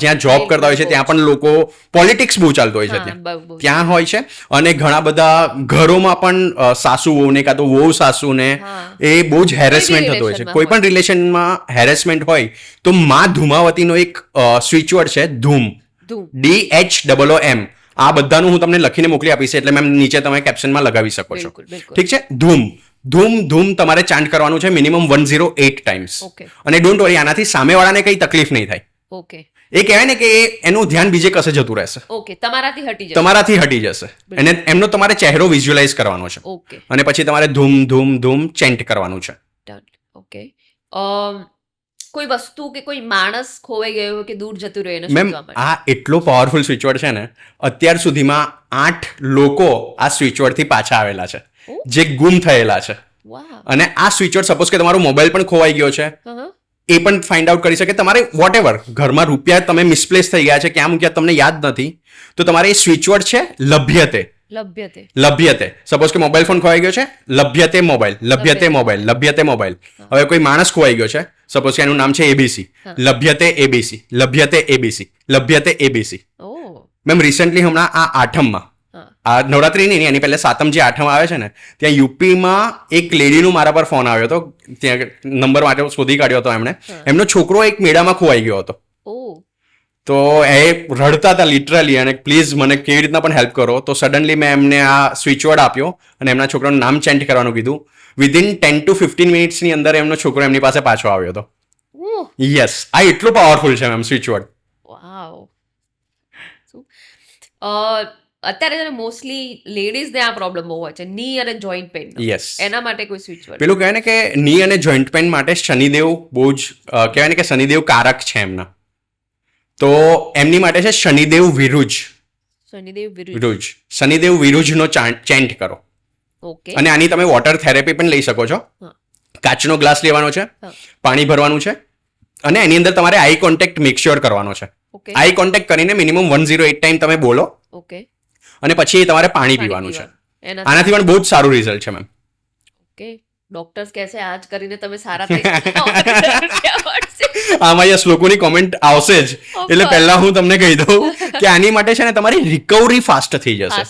જ્યાં જોબ કરતા હોય છે ત્યાં પણ લોકો પોલિટિક્સ બહુ ચાલતો હોય છે, ત્યાં હોય છે. અને ઘણા બધા ઘરોમાં પણ સાસુ વહુને કાં તો વહુ સાસુને એ બહુ જ હેરેસમેન્ટ થતો હોય છે. કોઈ પણ રિલેશનમાં હેરેસમેન્ટ હોય તો માં ધૂમાવતીનો એક સ્વિચ વર્ડ છે ધૂમ, DHOOM. આ બધાનું હું તમને લખીને મોકલી આપીશ એટલે મેમ નીચે તમે કેપ્શનમાં લગાવી શકો છો. ઠીક છે. ધૂમ ધૂમ ધૂમ તમારે ચાન્ટ કરવાનું છે મિનિમમ 108 ટાઈમ્સ. અને ડોન્ટ વરી, આનાથી સામેવાળાને કંઈ તકલીફ નહીં થાય. ઓકે. એ કહેવાય ને કે એનું ધ્યાન બીજે કશે જતું રહેશે. ઓકે, તમારાથી હટી જશે. અને એમનો તમારે ચહેરો વિઝ્યુઅલાઇઝ કરવાનો છે. ઓકે. અને પછી તમારે ધૂમ ધૂમ ધૂમ ચેન્ટ કરવાનું છે. ઓકે. કોઈ વસ્તુ કે કોઈ માણસ ખોવાઈ ગયો કે દૂર જતું રહ્યો એને મેમ આ એટલો પાવરફુલ સ્વિચવર્ડ છે ને, અત્યાર સુધીમાં 8 લોકો આ સ્વિચવર્ડથી પાછા આવેલા છે જે ગુમ થયેલા છે. અને આ સ્વિચવર્ડ સપોઝ કે તમારો મોબાઈલ પણ ખોવાઈ ગયો છે એ પણ ફાઇન્ડ આઉટ કરી શકે. તમારે વોટ એવર ઘરમાં રૂપિયા તમે મિસપ્લેસ થઈ ગયા છે, ક્યાં મૂક્યા તમને યાદ નથી, તો તમારે એ સ્વિચવર્ડ છે લભ્યતે. સપોઝ કે મોબાઈલ ફોન ખોવાઈ ગયો છે, લભ્યતે મોબાઈલ. હવે કોઈ માણસ ખોવાઈ ગયો છે, સપોઝ કે એનું નામ છે એબીસી, લભ્યતે એબીસી. મેમ રિસેન્ટલી હમણાં આ આઠમમાં, આ નવરાત્રી નહીં, એની પહેલા સાતમ જે આઠમ આવે છે ને, ત્યાં યુપીમાં એક લેડીનો મારા પર ફોન આવ્યો હતો. ત્યાં નંબર માટે શોધી કાઢ્યો હતો એમણે. એમનો છોકરો એક મેળામાં ખોવાઈ ગયો હતો. તો એ રડતા હતા લિટરલી, અને પ્લીઝ મને કેવી રીતના પણ હેલ્પ કરો. તો સડનલી મેં એમને આ સ્વિચવર્ડ આપ્યો અને એમના છોકરાનું નામ ચેન્ટ કરવાનું કીધું. વિધિન 10 to 15 મિનિટ્સની અંદર એમનો છોકરો એમની પાસે પાછો આવ્યો હતો. યસ, આ એટલું પાવરફુલ છે મેમ સ્વિચવર્ડ. અત્યારે મોસ્ટલી લેડીઝને આ પ્રોબ્લેમ બહુ હોય છે, ની અને જોઈન્ટ પેઇન. યસ, એના માટે કોઈ સ્વિચવર્ડ પેલું કહે ને કે ની અને જોઈન્ટ પેઇન માટે શનિદેવ બહુ જ કહેવાય ને કે શનિદેવ કારક છે એમના. તો એમની માટે છે શનિદેવ વિરુજ. શનિદેવ વિરુજનો ચેન્ટ કરો. અને આની તમે વોટર થેરેપી પણ લઈ શકો છો. કાચનો ગ્લાસ લેવાનો છે, પાણી ભરવાનું છે અને એની અંદર તમારે આઈ કોન્ટેક્ટ મેક શ્યોર કરવાનો છે. આઈ કોન્ટેક્ટ કરીને મિનિમમ 108 ટાઈમ તમે બોલો. અને પછી તમારે પાણી પીવાનું છે. આનાથી પણ બહુ જ સારું રિઝલ્ટ છે મેમ. ઓકે. ડોક્ટર્સ કહે છે આજ કરીને તમે સારા થઈ આમાં યસ લોકોની કોમેન્ટ આવશે જ, એટલે પહેલા હું તમને કહી દઉં કે આની માટે છે ને તમારી રિકવરી ફાસ્ટ થઈ જશે.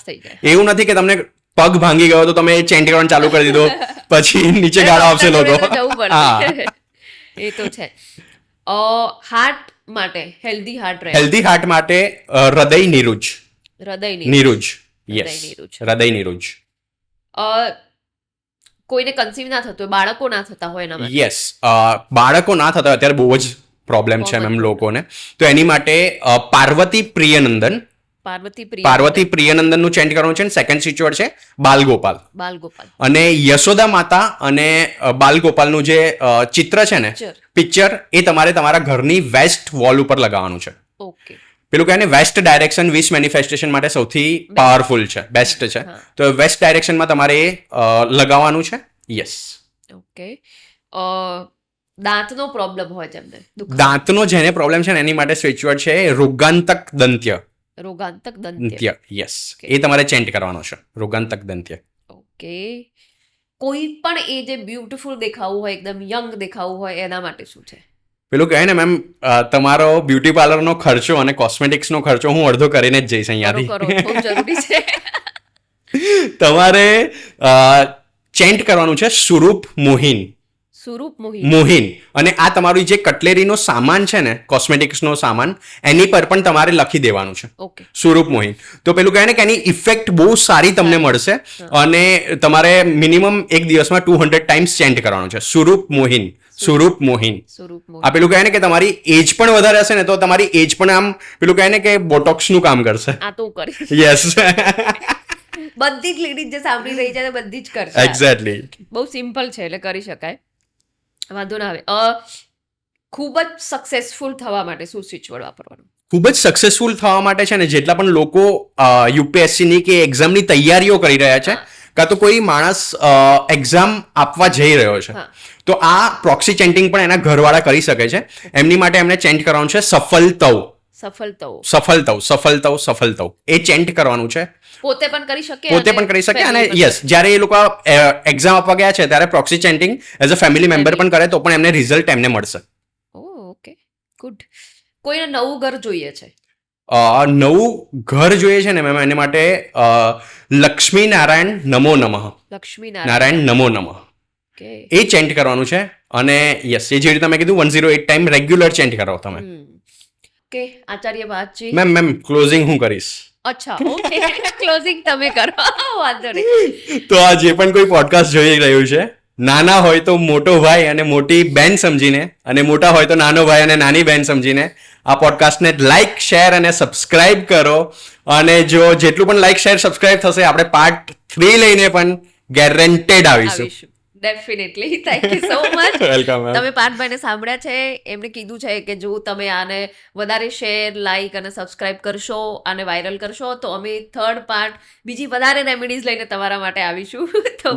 એવું નથી કે તમને પગ ભાંગી ગયો તો તમે ચેન્ટ કરવાનું ચાલુ કરી દીધો પછી નીચે ગાળા આવશે લોકો. એ તો છે. હાર્ટ માટે હેલ્ધી હાર્ટ માટે હૃદય નિરુજ. યસ, હૃદય નિરુજ. કોઈને કન્સીવ ના થતું હોય, બાળકો ના થતા હોય એના માટે. યસ, બાળકો ના થતા હોય અત્યારે બહુ જ પ્રોબ્લેમ છે મેમ લોકોને. તો એની માટે પાર્વતી પ્રિયનંદન, પાર્વતી પ્રિયનંદનનું ચેન્ટ કરવાનું છે. અને સેકન્ડ સિચ્યુએટ છે બાલગોપાલ. અને યશોદા માતા અને બાલગોપાલનું જે ચિત્ર છે ને, પિક્ચર, એ તમારે તમારા ઘરની વેસ્ટ વોલ ઉપર લગાવવાનું છે. ઓકે. પેલું કહે ને વેસ્ટ ડાયરેક્શન વિશ મેનિફેસ્ટેશન માટે સૌથી પાવરફુલ છે, બેસ્ટ છે. તો વેસ્ટ ડાયરેક્શનમાં તમારે લગાવવાનું છે. યસ. ઓકે. દાંતનો પ્રોબ્લેમ હોય જેમને, દાંતનો જેને પ્રોબ્લેમ છે ને એની માટે સ્વિચવર્ડ છે રોગાંતક દંત્ય. યસ, એ તમારે ચેન્ટ કરવાનો છે, રોગાંતક દંત્ય. ઓકે. કોઈ પણ એ જે બ્યુટીફુલ દેખાવું હોય, એકદમ યંગ દેખાવું હોય, એના માટે શું છે? પેલું કહે ને મેમ, તમારો બ્યુટી પાર્લરનો ખર્ચો અને કોસ્મેટિક્સનો ખર્ચો હું અડધો કરીને જ જઈશ અહીંયાથી. તમારે ચેન્ટ કરવાનું છે સુરૂપ મોહિન. મોહિન. અને આ તમારું જે કટલેરીનો સામાન છે ને, કોસ્મેટિક્સનો સામાન, એની પર પણ તમારે લખી દેવાનું છે સુરૂપ મોહિન. તો પેલું કહે ને કે એની ઇફેક્ટ બહુ સારી તમને મળશે. અને તમારે મિનિમમ એક દિવસમાં 200 ટાઈમ્સ ચેન્ટ કરવાનું છે સુરૂપ મોહિન. સુરૂપ મોહિન. આ પેલું કહે ને કે તમારી એજ પણ વધારે હશે ને તો તમારી એજ પણ આમ પેલું કહે ને કે બોટોક્સનું કામ કરશે. યસ. બધી જ લેડીઝ જે સાંભળી રહી છે બધી જ કરશે. એક્ઝેક્ટલી. બહુ સિમ્પલ છે એટલે કરી શકાય, વાંધો ના આવે. ખૂબ જ સક્સેસફુલ થવા માટે શું સ્વિચવર્ડ વાપરવાનું? ખૂબ જ સક્સેસફુલ થવા માટે છે ને, જેટલા પણ લોકો યુપીએસસીની કે એક્ઝામની તૈયારીઓ કરી રહ્યા છે, કાં તો કોઈ માણસ એક્ઝામ આપવા જઈ રહ્યો છે, તો આ પ્રોક્સી ચેન્ટિંગ પણ એના ઘરવાળા કરી શકે છે. એમની માટે એમને ચેન્ટ કરવાનું છે સફલ તવ. એ ચેન્ટ કરવાનું છે. પોતે પણ કરી શકે અને યસ, જ્યારે એ લોકો એક્ઝામ આપવા ગયા છે ત્યારે proxy chanting as a family member પણ કરે તો પણ એમને રિઝલ્ટ એમને મળશે. Okay, good. કોઈને નવું ઘર જોઈએ છે? નવું ઘર જોઈએ છે ને મેમ, એના માટે લક્ષ્મી નારાયણ નમો નમઃ. નારાયણ નમો નમઃ એ ચેન્ટ કરવાનું છે. અને યસ, એ જે રીતે મેં કીધું 108 ટાઈમ રેગ્યુલર ચેન્ટ કરો તમે. ઓકે. આચાર્ય બાદજી. મેમ ક્લોઝિંગ હું કરીશ. અચ્છા, ઓકે. ક્લોઝિંગ તમે કરો, વાંધો નહીં. તો આ જે પણ કોઈ પોડકાસ્ટ જોઈ રહ્યું છે, નાના હોય તો મોટો ભાઈ અને મોટી બેન સમજીને, અને મોટા હોય તો નાનો ભાઈ અને નાની બેન સમજીને આ પોડકાસ્ટને લાઈક, શેર અને સબસ્ક્રાઇબ કરો. અને જો જેટલું પણ લાઈક, શેર, સબસ્ક્રાઇબ થશે, આપણે પાર્ટ 3 લઈને પણ ગેરંટેડ આવીશું. Definitely. Thank you so much. Welcome. તમે પાર્થભાઈને સાંભળ્યા છે, એમણે કીધું છે કે જો તમે આને વધારે શેર, લાઈક અને સબસ્ક્રાઇબ કરશો, આને વાયરલ કરશો, તો અમે થર્ડ પાર્ટ બીજી વધારે રેમેડીઝ લઈને તમારા માટે આવીશું. તો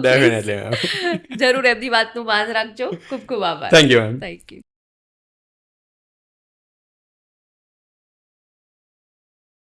જરૂર એમની વાતનું માન રાખજો. ખૂબ ખૂબ આભાર. Thank you.